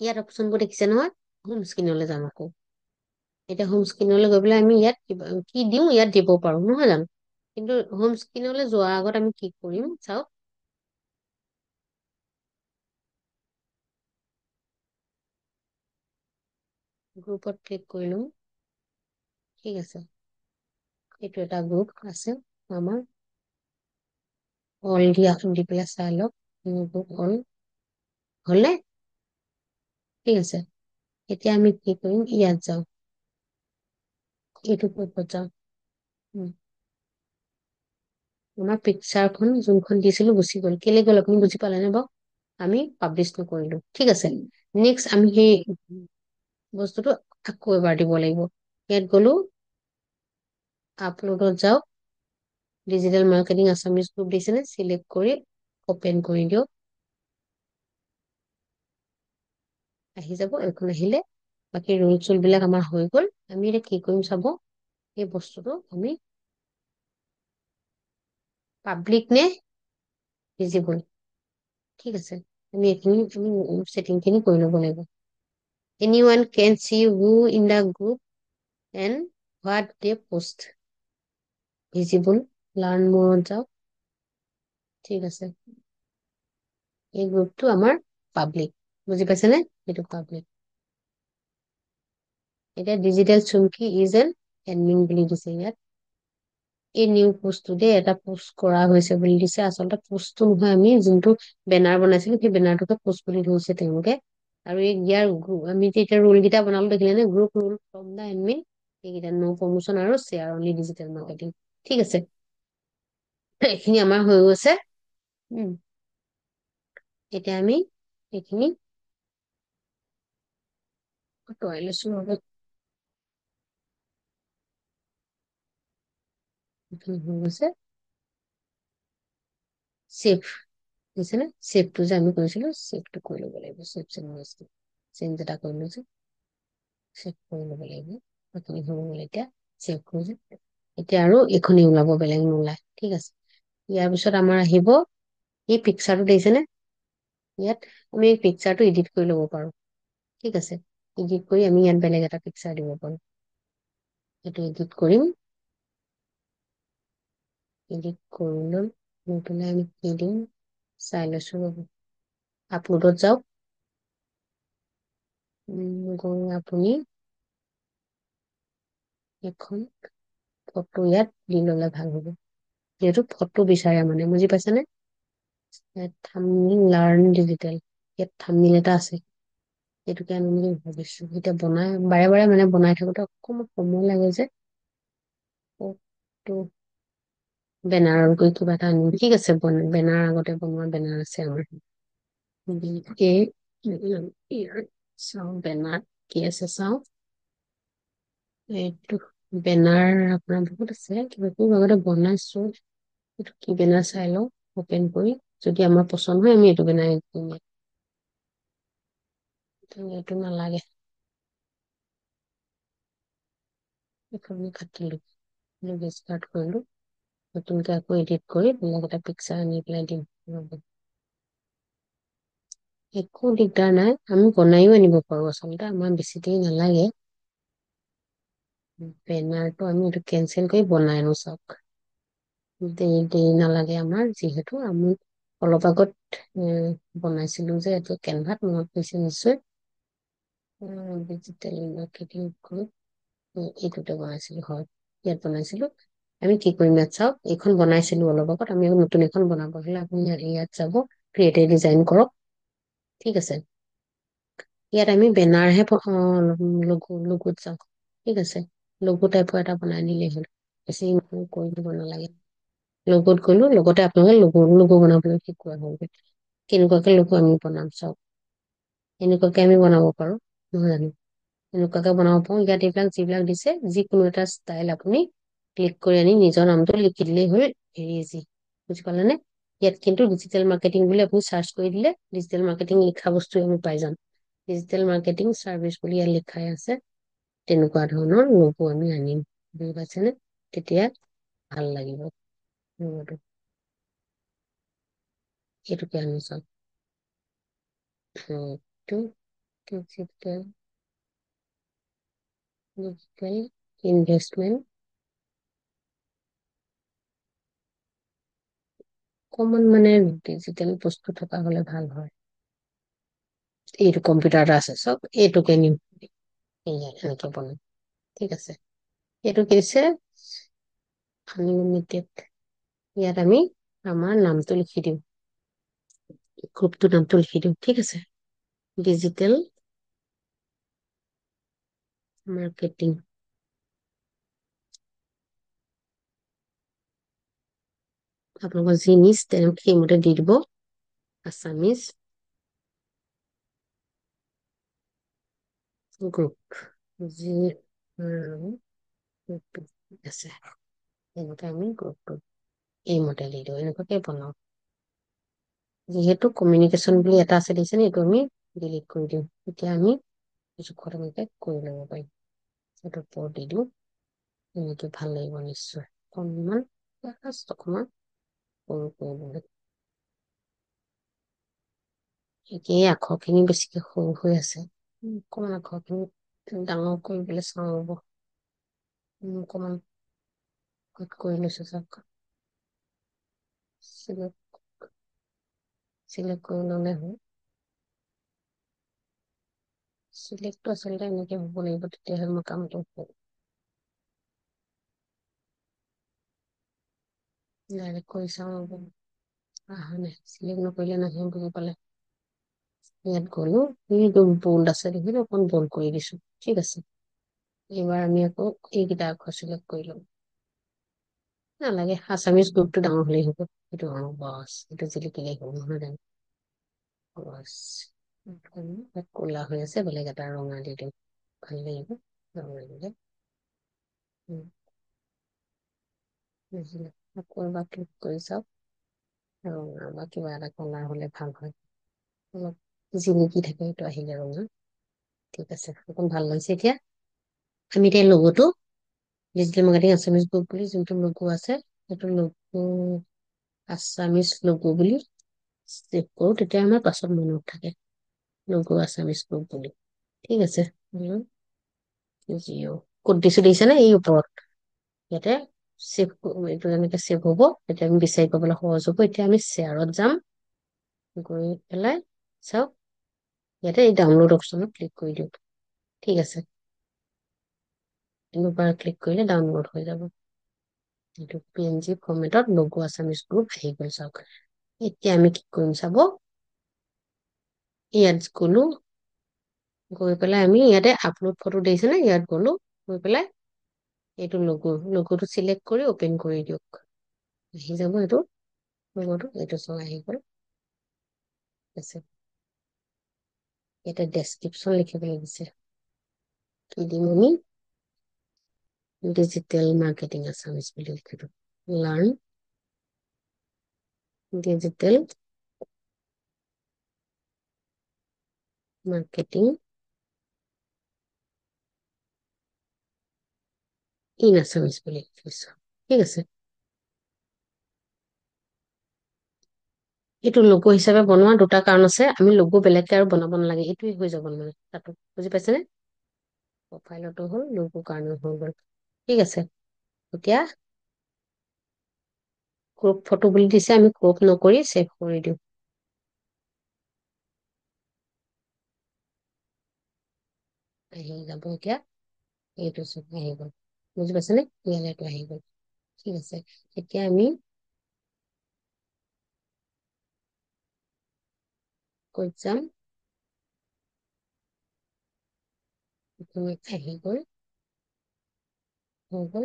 ইয়াত অপশ্যনবোৰ দেখিছে নহয়, হোম স্ক্ৰীনলৈ যাম আকৌ। এতিয়া হোম স্ক্ৰীনলৈ গৈ পেলাই আমি ইয়াত কি দিওঁ, ইয়াত দিব পাৰো নহয় জানো? কিন্তু হোম স্ক্ৰীনলৈ যোৱাৰ আগত আমি কি কৰিম চাওক, গ্ৰুপত ক্লিক কৰি লম। ঠিক আছে, এইটো এটা গ্ৰুপ আছে আমাৰ। অল দি পেলাই চাই লওক। গ্ৰুপ অল হ'লে ঠিক আছে। এতিয়া আমি কি কৰিম, ইয়াত যাওঁ, এইটো গ্ৰুপত যাওঁ। উম, আমাৰ পিকচাৰখন যোনখন দিছিলো গুচি গ'ল, কেলে গ'ল আপুনি বুজি পালেনে বাৰু? আমি পাব্লিছ নকৰিলো। ঠিক আছে, নেক্সট আমি সেই বস্তুটো আকৌ এবাৰ দিব লাগিব। ইয়াত গলো, আপলোডত যাওক, ডিজিটেল মাৰ্কেটিং আছামিজ গ্ৰুপ দিছেনে, চিলেক্ট কৰি অপেন কৰি দিয়ক। আহি যাব, এইখন আহিলে বাকী ৰোল চোল বিলাক আমাৰ হৈ গ'ল। আমি এতিয়া কি কৰিম চাব, এই বস্তুটো আমি পাব্লিক নে ভিজিবল, ঠিক আছে, আমি এইখিনি ছেটিং খিনি কৰি ল'ব লাগিব। এনিওৱান can see who in the group and what they post, visible, learn মৰত যাওক। ঠিক আছে, এই গ্ৰুপটো আমাৰ পাব্লিক, বুজি পাইছেনে? এইটো পাব্লিক। এতিয়া digital Chumki is an admin বুলি দিছে ইয়াত। এই নিউ পোষ্টটো দেই, এটা পোষ্ট কৰা হৈছে বুলি দিছে, আচলতে পোষ্টটো নহয়, আমি যোনটো বেনাৰ বনাইছিলো সেই বেনাৰটোকে পোষ্ট বুলি ধৰিছে তেওঁলোকে। আৰু এই ইয়াৰ আমি যে এতিয়া ৰোল কেইটা বনালো দেখিলে নে, group role from the admin, এইকেইটা নো প্ৰমোচন আৰু শ্বেয়াৰ অনলি ডিজিটেল মাৰ্কেটিং। ঠিক আছে, এইখিনি আমাৰ হৈ গৈছে। উম, এতিয়া আমি এইখিনি আঁতৰাই লৈছো ৰ'ব। এইখিনি হৈ গৈছে। ছেভ দিছেনে, ছেভটো যে আমি কৰিছিলো, ছেভটো কৰি ল'ব লাগিব। চেঞ্জ এটা কৰি লৈছো, ছেভ কৰি ল'ব লাগিব। এইখিনি হৈ গ'ল, এতিয়া ছেভ কৰিছো। এতিয়া আৰু এইখনেই ওলাব, বেলেগ নোলায়। ঠিক আছে, ইয়াৰ পিছত আমাৰ আহিব এই পিকচাৰটো দেখিছেনে, ইয়াত আমি এই পিকচাৰটো এডিট কৰি ল'ব পাৰো। ঠিক আছে, এডিট কৰি আমি ইয়াত বেলেগ এটা পিকচাৰ দিব পাৰো। এইটো এডিট কৰিম, এডিট কৰি লৈ পেলাই আমি কি দিম চাই লৈছো ৰ'ব। আপলোডত যাওক, গৈ আপুনি এখন ফটো ইয়াত দি ললে ভাল হ'ব। যিহেতু ফটো বিচাৰে মানে, বুজি পাইছেনে? থাম্বনেইল লাৰ্ণ ডিজিটেল, ইয়াত থাম্বনেইল এটা আছে, সেইটোকে আনিম বুলি ভাবিছো। এতিয়া বনাই বাৰে বাৰে মানে বনাই থাকোতে অকণমান সময় লাগে যে, টো বেনাৰ কৰি কিবা এটা আনিম। ঠিক আছে, বেনাৰ আগতে বনোৱা বেনাৰ আছে আমাৰ। চাওঁ বেনাৰ কি আছে চাওঁ। এইটো বেনাৰ আপোনাৰ বহুত আছে, কিবা কিবি আগতে বনাইছো। এইটো কি বেনাৰ চাই লওঁ, অপেন কৰি, যদি আমাৰ পচন্দ হয় আমি এইটো বেনাৰ কৰিম। এইটো নালাগে, এইখন আমি কাটিলো, ষ্টাৰ্ট কৰিলো, নতুনকে আকৌ এডিট কৰি বেলেগ এটা পিকচাৰ আনি পেলাই দিম। একো দিগদাৰ নাই, আমি বনাইও আনিব পাৰো, আচলতে আমাৰ বেছি দেৰি নালাগে। বেনাৰটো আমি এইটো কেনচেল কৰি বনাই আনো চাওক। দেৰি নালাগে আমাৰ, যিহেতু আমি অলপ আগত বনাইছিলো যে এইটো কেনভাত, মনত পৰিছে নিশ্চয়। ডিজিটেল মাৰ্কেটিং গ্ৰুপ, এইটোতে বনাইছিলো হয়, ইয়াত বনাইছিলো। আমি কি কৰিম ইয়াত চাওক, এইখন বনাইছিলো অলপ আগত, আমি নতুন এখন বনাব হলে আপুনি ইয়াত যাব, ক্ৰিয়েট এ ডিজাইন কৰক। ঠিক আছে, ইয়াত আমি বেনাৰহে লঘুত যাওঁ। ঠিক আছে, লঘু টাইপৰ এটা বনাই নিলেই হ'ল, বেছি কৰি দিব নালাগে। লগত গলো, লগতে আপোনালোকে লঘু বনাবলৈ শিকোৱা হল। কেনেকুৱাকে লঘু আমি বনাম চাওক, এনেকুৱাকে আমি বনাব পাৰো, নহয় জানো? এনেকুৱাকে বনাব পাৰো, ইয়াত এইবিলাক যিবিলাক দিছে, যিকোনো এটা ষ্টাইল আপুনি ক্লিক কৰি আনি নিজৰ নামটো লিখি দিলেই হ'ল, ভেৰি ইজি। বুজি পালে নে? ইয়াত কিন্তু ডিজিটেল মাৰ্কেটিং বুলি আপুনি চাৰ্চ কৰি দিলে, ডিজিটেল মাৰ্কেটিং লিখা বস্তু আমি পাই যাম। ডিজিটেল মাৰ্কেটিং চাৰ্ভিচ বুলি ইয়াত লিখাই আছে, তেনেকুৱা ধৰণৰ লঘু আমি আনিম। বুজি পাইছেনে? তেতিয়া ভাল লাগিব। এইটোকে আনি চাওক, ডিজিটেল ইনভেষ্টমেণ্ট, অকমান মানে ডিজিটেল বস্তু থকা হলে ভাল হয়। এইটো কম্পিউটাৰ এটা আছে চাওক, এইটোকে নিম। এইয়া এনেকে বনাম। ঠিক আছে। এইটো কি দিছে? আনলিমিটেড। ইয়াত আমি আমাৰ নামটো লিখি দিওঁ, গ্ৰুপটোৰ নামটো লিখি দিওঁ। ঠিক আছে। Digital marketing. আপোনালোকৰ যি নিজ তেওঁ সেইমতে দি দিব। আছামিজ গ্ৰুপ যি গ্ৰুপটো আছে, এনেকে আমি গ্ৰুপটো এইমতে দি দিওঁ, এনেকুৱাকে বনাও। যিহেতু কমিউনিকেশ্যন বুলি এটা আছে দিছে নে, এইটো আমি ডিলিট কৰি দিওঁ। এতিয়া আমি জোখত এনেকে কৰি ল'ব পাৰিম। এইটো ওপৰত দি দিওঁ। এনেকে ভাল লাগিব নিশ্চয়। অকণমান অকণমান সৰু কৰিবলৈ। একেই আখৰখিনি বেছিকে সৰু হৈ আছে। অকণমান আখৰখিনি ডাঙৰ কৰিবলৈ চাওঁ ৰ'ব। অকণমান কাট কৰি লৈছো চাওক। চিলেক্ট চিলেক্ট কৰি ল'লে হ'ল। চিলেক্টটো আচলতে এনেকে হ'ব লাগিব, তেতিয়াহে মই কামটো হ'ব। ডাইৰেক্ট কৰি চাওঁ ৰ'ব। অহা নাই, চিলেক্ট নকৰিলে নাহে বুজি পালে। ইয়াত গ'লো, এইটো বল্ড আছে দেখিলো, অকণ বল্ড কৰি দিছো। ঠিক আছে। এইবাৰ আমি আকৌ এইকেইটা আখৰ চিলেক্ট কৰি লম। নালাগে, আছামিজ গ্ৰুপটো ডাঙৰ হলেই হ'ব। সেইটো বাছ, এইটো জিলিকিলেই হ'ব, নহয় জানো? বাছ। ক'লা হৈ আছে, বেলেগ এটা ৰঙা দি দিম। ভাল লাগিব ৰঙা দিলে। উম, বুজিলে? আকৌ এবাৰ ক্লিক কৰি চাওক। ৰঙা বা কিবা এটা কলা হলে ভাল হয়। অলপ জিলিকি থাকে, এইটো আহিলে ৰঙা। ঠিক আছে, অকণ ভাল লাগিছে এতিয়া। আমি এতিয়া লগতো ডিজিটেল মাৰ্কেটিং আছামিজ গ্ৰুপ বুলি যোনটো লগ আছে, সেইটো লগ আছামিজ লগ বুলি চেভ কৰো, তেতিয়া আমাৰ পাছত মনত থাকে লগ আছামিজ গ্ৰুপ বুলি। ঠিক আছে। জিঅ' ক'ত দিছো দেখিছে নে? এই ওপৰত ইয়াতে চেভ, এইটো এনেকে চেভ হ'ব। এতিয়া আমি বিচাৰি পাবলৈ সহজ হ'ব। এতিয়া আমি শ্বেয়াৰত যাম। গৈ পেলাই চাওক, ইয়াতে এই ডাউনলোড অপশ্যনত ক্লিক কৰি দিওঁ। ঠিক আছে। দুবাৰ ক্লিক কৰিলে ডাউনলোড হৈ যাব। এইটো PNG ফৰ্মেটত লগ আছামিজ গ্ৰুপ আহি গ'ল চাওক। এতিয়া আমি কি কৰিম চাব। ইয়াত গ'লো, গৈ পেলাই আমি ইয়াতে আপলোড ফটো দেখিছে নে? ইয়াত গ'লো, গৈ পেলাই এইটো লগোটো চিলেক্ট কৰি অপেন কৰি দিয়ক। আহি যাব এইটো লগোটো, এইটো চব আহি গ'ল। আছে। ইয়াতে ডেছক্ৰিপশ্যন লিখিবলৈ দিছে। কি দিম আমি? ডিজিটেল মাৰ্কেটিং আছামিজ বুলি লিখি দিওঁ। Learn digital marketing in Assamese বুলি লিখিছো। ঠিক আছে। এইটো লঘু হিচাপে বনোৱা দুটা কাৰণ আছে। আমি লঘু বেলেগকে আৰু বনাব নালাগে, এইটোৱে হৈ যাব মানে তাতো। বুজি পাইছেনে? প্ৰফাইলতো হ'ল, লঘু কাৰণেও হৈ গ'ল। ঠিক আছে। এতিয়া ক্ৰপ ফটো বুলি দিছে, আমি ক্ৰপ নকৰি ছেভ কৰি দিওঁ। আহি যাব এতিয়া। এইটো চব আহি গ'ল। বুজি পাইছেনে? ইয়ালৈকে আহি গ'ল। ঠিক আছে। এতিয়া আমি ক'ত যাম? আহি গ'ল, হৈ গ'ল।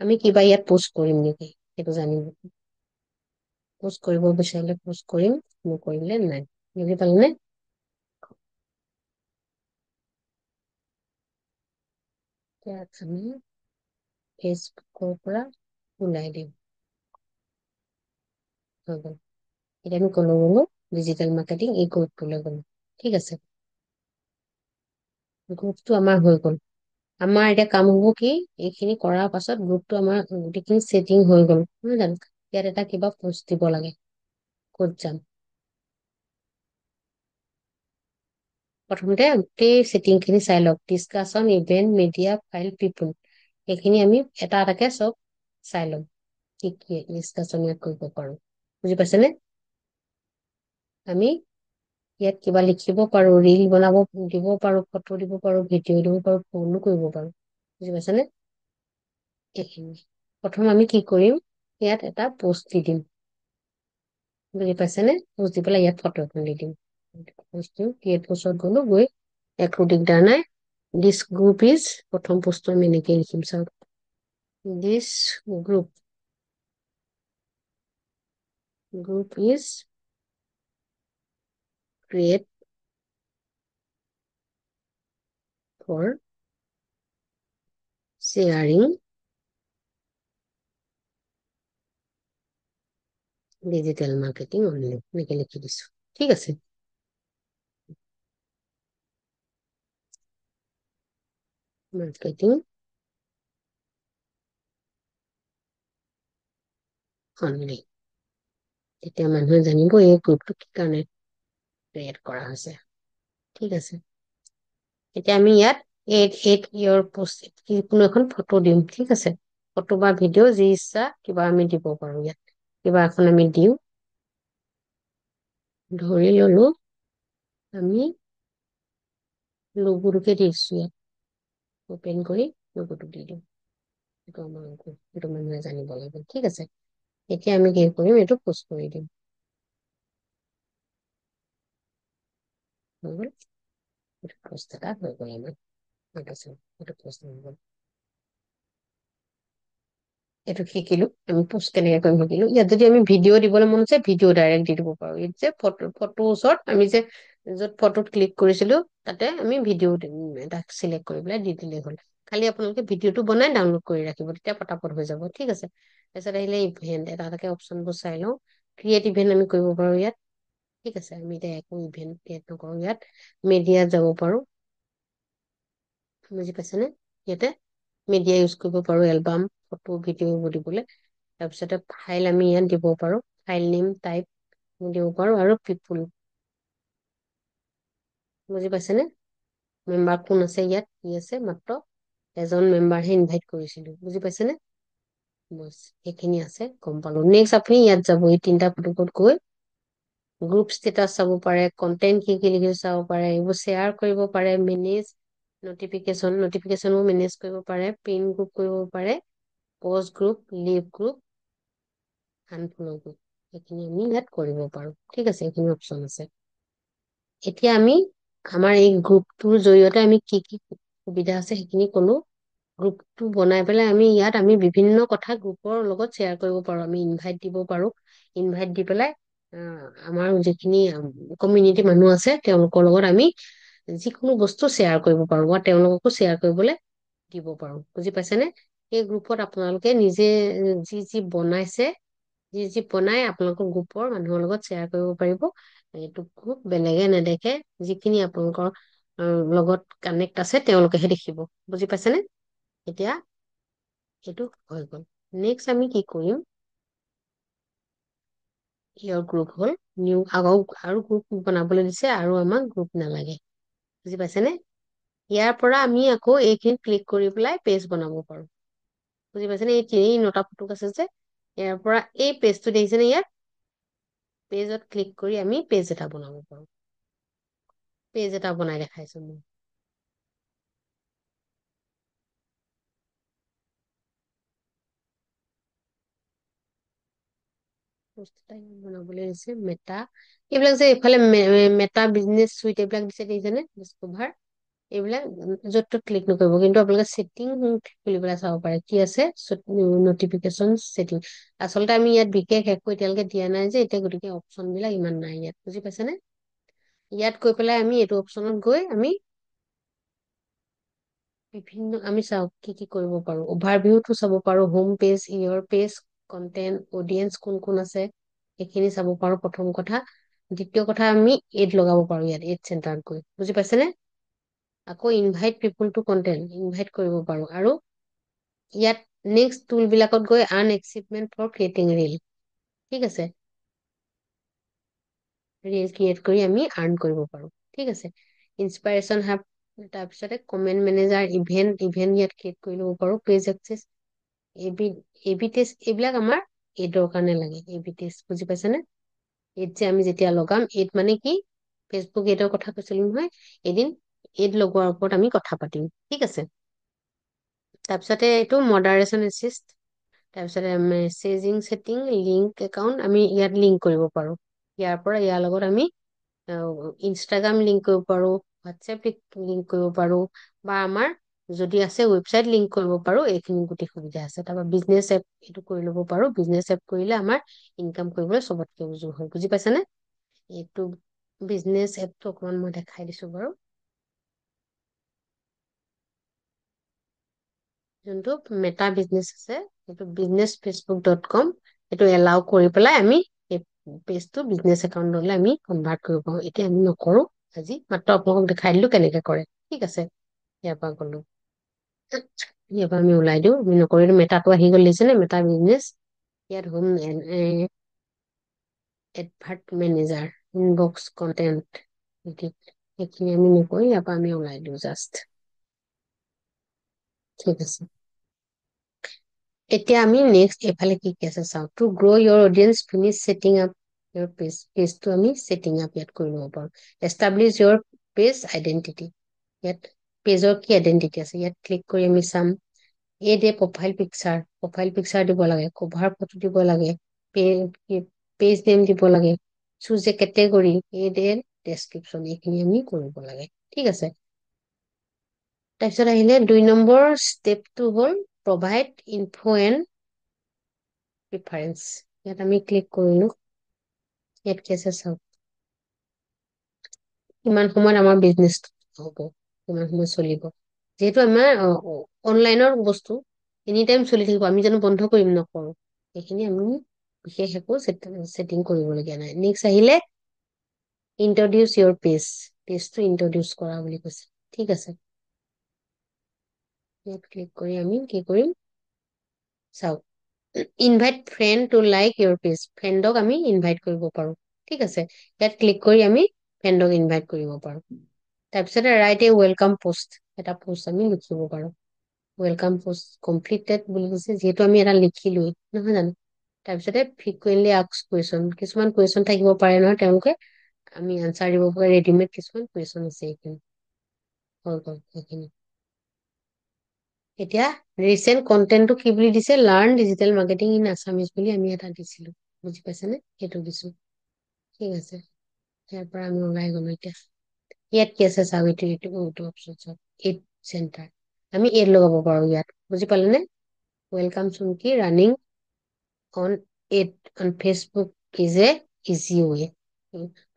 আমি কিবা ইয়াত পোষ্ট কৰিম নেকি সেইটো জানিব। পোষ্ট কৰিব বিচাৰিলে পোষ্ট কৰিম, নকৰিলে নাই। বুজি পালেনে? এতিয়া আমি ফেচবুকৰ পৰা ওলাই দিম। হৈ গ'ল। এতিয়া আমি কলৈ গ'লো? ডিজিটেল মাৰ্কেটিং এই গ্ৰুপটোলৈ গ'লো। ঠিক আছে। গ্ৰুপটো আমাৰ হৈ গ'ল। আমাৰ এতিয়া কাম হ'ব কি? এইখিনি কৰাৰ পাছত গ্ৰুপটো আমাৰ গোটেইখিনি ছেটিং হৈ গ'ল, নহয় জানো? ইয়াত এটা কিবা পোষ্ট দিব লাগে। ক'ত যাম? প্ৰথমতে গোটেই ছেটিংখিনি চাই লওক। ডিছকাছন, ইভেন্ট, মিডিয়া, ফাইল, পিপল। সেইখিনি আমি এটা এটাকে চব চাই লম। কি কি ডিছকাশ্যন ইয়াত কৰিব পাৰো, বুজি পাইছেনে? আমি ইয়াত কিবা লিখিব পাৰো, ৰীল বনাব দিব পাৰো, ফটো দিব পাৰো, ভিডিঅ' দিব পাৰো, ফোনো কৰিব পাৰো, বুজি পাইছেনে? এইখিনি প্ৰথম আমি কি কৰিম, ইয়াত এটা পোষ্ট দি দিম, বুজি পাইছেনে? পোষ্ট দি পেলাই ইয়াত ফটো এখন দি দিম। পোষ্ট দিওঁ, ক্ৰিয়েট পোষ্টত গলো, গৈ একো দিগদাৰ নাই। দিছ গ্ৰুপ ইজ, প্ৰথম পোষ্টটো আমি এনেকে লিখিম চাওক, this group group is create for sharing digital marketing only, এনেকে লিখি দিছো, ঠিক আছে। মাৰ্কেটিং অনলি, তেতিয়া মানুহে জানিব এই গ্ৰুপটো কি কাৰণে ক্ৰিয়েট কৰা হৈছে, ঠিক আছে। এতিয়া আমি ইয়াত এড এড ইয়ৰ পোষ্ট, কোনো এখন ফটো দিম, ঠিক আছে। ফটো বা ভিডিঅ' যি ইচ্ছা কিবা আমি দিব পাৰো, ইয়াত কিবা এখন আমি দিওঁ, ধৰি ললো আমি লোগোটোকে দিছো, ইয়াত অপেন কৰি লোগোটো দি দিওঁ, সেইটো মানুহে জানিব লাগিব, ঠিক আছে। এতিয়া আমি কি কৰিম, এইটো পোষ্ট কৰি দিম, হৈ গল। এইটো পোষ্ট এটা হৈ গল আমাৰ, ঠিক আছে, এইটো পোষ্ট হৈ গল। এইটো শিকিলো আমি পোষ্ট কেনেকে কৰিম শিকিলো। ইয়াত যদি আমি ভিডিঅ' দিবলৈ মন আছে, ভিডিঅ' ডাইৰেক্ট দি দিব পাৰো। ইয়াত যে ফটো ওচৰত আমি যে য'ত ফটোত ক্লিক কৰিছিলো, তাতে আমি ভিডিঅ' এটা চিলেক্ট কৰি পেলাই দি দিলেই হ'ল। খালি আপোনালোকে ভিডিঅ'টো বনাই ডাউনলোড কৰি ৰাখিব, তেতিয়া পটাপট হৈ যাব, ঠিক আছে। তাৰপিছত আহিলে ইভেন্ট, এটা এটাকে অপশ্যনবোৰ চাই লওঁ। ক্ৰিয়েট ইভেন্ট আমি কৰিব পাৰো ইয়াত, ঠিক আছে। আমি এতিয়া একো ইভেন্ট ক্ৰিয়েট নকৰো, ইয়াত মিডিয়াত যাব পাৰো, বুজি পাইছেনে? ইয়াতে মিডিয়া ইউজ কৰিব পাৰো, এলবাম, ফটো, ভিডিঅ' দিবলৈ। তাৰপিছতে ফাইল আমি ইয়াত দিব পাৰো, ফাইল নেম টাইপ দিব পাৰো, আৰু পিপুল, বুজি পাইছেনে? মেম্বাৰ কোন আছে, ইয়াত কি আছে, মাত্ৰ এজন মেম্বাৰহে ইনভাইট কৰিছিলো, বুজি পাইছেনে? বছ সেইখিনি আছে, গম পালো। নেক্সট আপুনি ইয়াত যাব, এই তিনিটা ফটোত গৈ গ্ৰুপ ষ্টেটাচ চাব পাৰে, কন্টেন্ট কি কি লিখি চাব পাৰে, এইবোৰ শ্বেয়াৰ কৰিব পাৰে, মেনেজ নটিফিকেশ্যনো মেনেজ কৰিব পাৰে, পিন গ্ৰুপ কৰিব পাৰে, post group, leave group, unfollow' group, সেইখিনি আমি ইয়াত কৰিব পাৰো, ঠিক আছে। এইখিনি অপশ্যন আছে। এতিয়া আমি আমাৰ এই গ্ৰুপটোৰ জৰিয়তে আমি কি কি সুবিধা আছে সেইখিনি কলো। গ্ৰুপটো বনাই পেলাই আমি বিভিন্ন কথা গ্ৰুপৰ লগত শ্বেয়াৰ কৰিব পাৰো, আমি ইনভাইট দিব পাৰো। ইনভাইট দি পেলাই আমাৰ যিখিনি কমিউনিটি মানুহ আছে তেওঁলোকৰ লগত আমি যিকোনো বস্তু শ্বেয়াৰ কৰিব পাৰো, বা তেওঁলোককো শ্বেয়াৰ কৰিবলৈ দিব পাৰো, বুজি পাইছেনে? এই গ্ৰুপত আপোনালোকে নিজে যি যি বনাইছে, যি যি বনাই আপোনালোকৰ গ্ৰুপৰ মানুহৰ লগত শ্বেয়াৰ কৰিব পাৰিব। এইটো গ্ৰুপ বেলেগে নেদেখে, যিখিনি আপোনালোকৰ লগত কানেক্ট আছে তেওঁলোকেহে দেখিব, বুজি পাইছেনে? এতিয়া সেইটো হৈ গ'ল। নেক্সট আমি কি কৰিম, ইয়াৰ গ্ৰুপ হ'ল নিউ, আৰু গ্ৰুপ বনাবলৈ দিছে, আৰু আমাক গ্ৰুপ নালাগে, বুজি পাইছেনে? ইয়াৰ পৰা আমি আকৌ এইখিনি ক্লিক কৰি পেলাই পেজ বনাব পাৰো, বুজি পাইছেনে? এই তিনি নটা ফুটুক আছে যে, ইয়াৰ পৰা এই পেজটো দেখিছেনে, ইয়াত পেজত ক্লিক কৰি আমি পেজ এটা বনাব পাৰো। পেজ এটা বনাই দেখাইছো মই। পোষ্ট এটা বনাবলৈ দিছে, মেটা, এইবিলাক যে এইফালে মেটা বিজনেছ চুইট এইবিলাক দিছে, দেখিছেনে? ডিস্কভাৰ, এইবিলাক য'ত ত'ত ক্লিক নকৰিব, কিন্তু আপোনালোকে ছেটিং খুলি পেলাই চাব পাৰে, কি আছে নটিফিকেশ্যন ছেটিং। আচলতে আমি ইয়াত বিশেষ একো এতিয়ালৈকে দিয়া নাই যে, এতিয়া গতিকে অপশ্যন বিলাক ইমান নাই ইয়াত, বুজি পাইছেনে? ইয়াত গৈ পেলাই আমি এইটো অপশ্যনত গৈ আমি বিভিন্ন আমি চাওক কি কি কৰিব পাৰো, অভাৰভিউটো চাব পাৰো, হোম পেজ, ইয়ৰ পেজ, কন্টেন্ট, অডিয়েন্স কোন কোন আছে সেইখিনি চাব পাৰো, প্ৰথম কথা। দ্বিতীয় কথা, আমি এড লগাব পাৰো ইয়াত, এড চেণ্টাৰত গৈ, বুজি পাইছেনে? আকৌ invite people to content, invite কৰিব পাৰো। আৰু ইয়াত নেক্সট টুল বিলাকত গৈ earn achievement for creating reel, ঠিক আছে। ৰিল ক্ৰিয়েট কৰি আমি আৰ্ন কৰিব পাৰো, ঠিক আছে। ইনস্পাইৰেশ্যন হাব, তাৰপিছতে কমেন্ট মেনেজাৰ, ইভেন্ট ইয়াত ক্ৰিয়েট কৰি ল'ব পাৰো, পেজ একচেছ, এবি টেষ্ট, এইবিলাক আমাৰ এইডৰ কাৰণে লাগে, এবি টেষ্ট, বুজি পাইছানে? এইড যে আমি যেতিয়া লগাম, এইড মানে কি, ফেচবুক এইডৰ কথা কৈছিলো নহয়, এদিন এইড লগোৱাৰ ওপৰত আমি কথা পাতিম, ঠিক আছে? তাৰপিছতে এইটো মডাৰেশ্যন এচিষ্ট, তাৰপিছতে মেছেজিং ছেটিং, লিংক একাউণ্ট আমি ইয়াত লিংক কৰিব পাৰো। ইয়াৰ পৰা ইয়াৰ লগত আমি ইনষ্টাগ্ৰাম লিংক কৰিব পাৰো, হোৱাটছএপ লিংক কৰিব পাৰো, বা আমাৰ যদি আছে ৱেবছাইট লিংক কৰিব পাৰো। এইখিনি গোটেই সুবিধা আছে। তাৰপৰা বিজনেছ এপ এইটো কৰি ল'ব পাৰো। বিজনেছ এপ কৰিলে আমাৰ ইনকাম কৰিবলৈ চবতকে উজু হয়, বুজি পাইছানে? এইটো বিজনেছ এপটো অকমান মই দেখাই দিছো বাৰু। যোনটো মেটা বিজনেছ আছে, সেইটো businessfacebook.com, সেইটো এলাউ কৰি পেলাই আমি এই পেজটো বিজনেছ একাউণ্টলৈ আমি কনভাৰ্ট কৰিব পাৰোঁ। এতিয়া আমি নকৰো, আজি মাত্ৰ আপোনালোকক দেখাই দিলো কেনেকে কৰে, ঠিক আছে? ইয়াৰ পৰা গলো, ইয়াৰ পৰা আমি ওলাই দিওঁ, আমি নকৰিলো। মেটাটো আহি গল, দিছে নে? মেটা বিজনেছ, ইয়াত হোম এডভাৰ্ট মেনেজাৰ, ইনবক্স কন্টেন্ট, সেইখিনি আমি নকৰি ইয়াৰ পৰা আমি ওলাই দিওঁ জাষ্ট, ঠিক আছে? এতিয়া আমি নেক্সট এইফালে কি কি আছে চাওঁ। টু গ্ৰ' ইয়ৰ অডিয়েন্স, ফিনিছ ছেটিং আপ ইয়ৰ পেজ, পেজটো আমি ছেটিং আপ ইয়াত কৰি ল'ব পাৰোঁ। এষ্টাব্লিছ ইয়ৰ পেজ আইডেণ্টিটি, ইয়াত পেজৰ কি আইডেণ্টিটি আছে ইয়াত ক্লিক কৰি আমি চাম। এই দে প্ৰফাইল পিকচাৰ, প্ৰফাইল পিকচাৰ দিব লাগে, কভাৰ ফটো দিব লাগে, পেজ নেম দিব লাগে, চুজ এ কেটেগৰী, এই দে ডেছক্ৰিপশ্যন, এইখিনি আমি কৰিব লাগে, ঠিক আছে? তাৰপিছত আহিলে 2 নম্বৰ ষ্টেপটো হ'ল প্ৰভাইড ইনফো এণ্ড প্ৰিফাৰেঞ্চ, ইয়াত আমি ক্লিক কৰিলো। ইয়াত কি আছে চাওক, কিমান সময়ত আমাৰ বিজনেছ হ'ব, কিমান সময় চলিব। যিহেতু আমাৰ অনলাইনৰ বস্তু এনি টাইম চলি থাকিব, আমি জানো বন্ধ কৰিম? নকৰো। সেইখিনি আমি বিশেষ একো ছেটিং কৰিবলগীয়া নাই। নেক্সট আহিলে ইন্ট্ৰডিউচ ইয়ৰ পেজ, পেজটো ইন্ট্ৰডিউচ কৰা বুলি কৈছে, ঠিক আছে? ইয়াত ক্লিক কৰি আমি কি কৰিম চাওক, invite friend to like your page, ফ্ৰেণ্ডক আমি ইনভাইট কৰিব পাৰো, ঠিক আছে? ইয়াত ক্লিক কৰি আমি ফ্ৰেণ্ডক ইনভাইট কৰিব পাৰো। তাৰপিছতে ৰাইট এ ৱেলকাম পোষ্ট, এটা পোষ্ট আমি লিখিব পাৰো। ৱেলকাম পোষ্ট কমপ্লিটেড বুলি কৈছে, যিহেতু আমি এটা লিখিলোই, নহয় জানো? তাৰপিছতে ফ্ৰিকুৱেণ্টলি আস্কড কুৱেশ্যন, কিছুমান কুৱেশ্যন থাকিব পাৰে নহয়, তেওঁলোকে আমি আনচাৰ দিব পৰা ৰেডিমেড কিছুমান কুৱেশ্যন আছে, এইখিনি হৈ গ'ল সেইখিনি। এতিয়া ৰিচেন্ট কন্টেন্টটো কি বুলি দিছে, learn digital marketing in Assamese বুলি আমি এটা দিছিলো, বুজি পাইছেনে? সেইটো দিছো, ঠিক আছে? ইয়াৰ পৰা আমি ওলাই গলো। এতিয়া ইয়াত কি আছে চাওক, এইটো অপশ্যন চাওক, এইড চেণ্টাৰ, আমি এইড লগাব পাৰো ইয়াত, বুজি পালে নে? Welcome Chumki running on ad on Facebook is a easy way,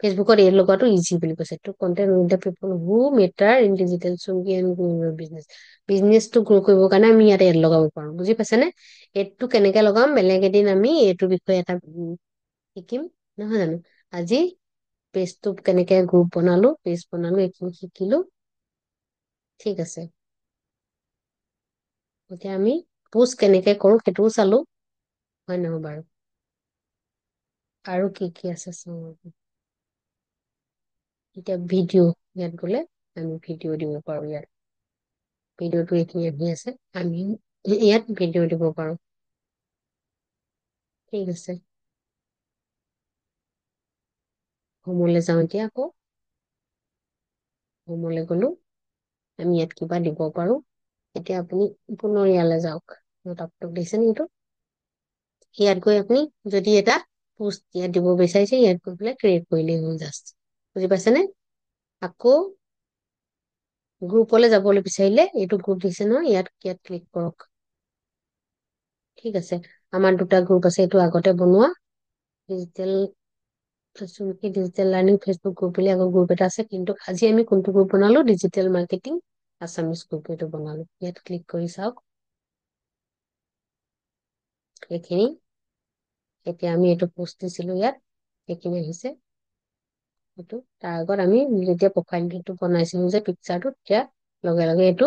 ফেচবুকত এইড লগোৱাটো ইজি বুলি কৈছে। To contact with the people who matter in digital Chumki and grow' your business, বিজনেছটো গ্ৰ' কৰিবৰ কাৰণে আমি ইয়াতে এড লগাব পাৰো, বুজি পাইছেনে? এইডটো কেনেকে লগাম, বেলেগ এদিন আমি এইটোৰ বিষয়ে এটা শিকিম, নহয় জানো? আজি পেজটো কেনেকে গ্ৰুপ বনালো, পেজ বনালো, এইখিনি শিকিলো, ঠিক আছে? এতিয়া আমি পোষ্ট কেনেকে কৰো সেইটোও চালো, হয় নহয় বাৰু? আৰু কি কি আছে চাওঁ। এতিয়া ভিডিঅ', ইয়াত গলে আমি ভিডিঅ' দিব পাৰো। ইয়াত ভিডিঅ'টো এইখিনি আহি আছে, আমি ইয়াত ভিডিঅ' দিব পাৰো, ঠিক আছে? হোমলৈ যাওঁ এতিয়া, আকৌ হোমলৈ গলো, আমি ইয়াত কিবা দিব পাৰো। এতিয়া আপুনি পুনৰ ইয়ালৈ যাওক, তাপটোক দিছে নি এইটো, ইয়াত গৈ আপুনি যদি এটা পোষ্ট ইয়াত দিব বিচাৰিছে, ইয়াত গৈ পেলাই ক্ৰিয়েট কৰিলেই হ'ল জাষ্ট, বুজি পাইছেনে? আকৌ গ্ৰুপলৈ যাবলৈ বিচাৰিলে, এইটো গ্ৰুপ দিছে নহয়, ইয়াত ক্লিক কৰক, ঠিক আছে? আমাৰ দুটা গ্ৰুপ আছে, এইটো আগতে বনোৱা ডিজিটেল চুমকি ডিজিটেল লাৰ্নিং ফেচবুক গ্ৰুপ বুলি আগৰ গ্ৰুপ এটা আছে, কিন্তু আজি আমি কোনটো গ্ৰুপ বনালো, ডিজিটেল মাৰ্কেটিং আছামিজ গ্ৰুপ, এইটো বনালো। ইয়াত ক্লিক কৰি চাওক, এইখিনি এতিয়া আমি এইটো পোষ্ট দিছিলো ইয়াত, সেইখিনি আহিছে। এইটো তাৰ আগত আমি যেতিয়া প্ৰফাইলটো বনাইছিলো যে পিকচাৰটো, তেতিয়া লগে লগে এইটো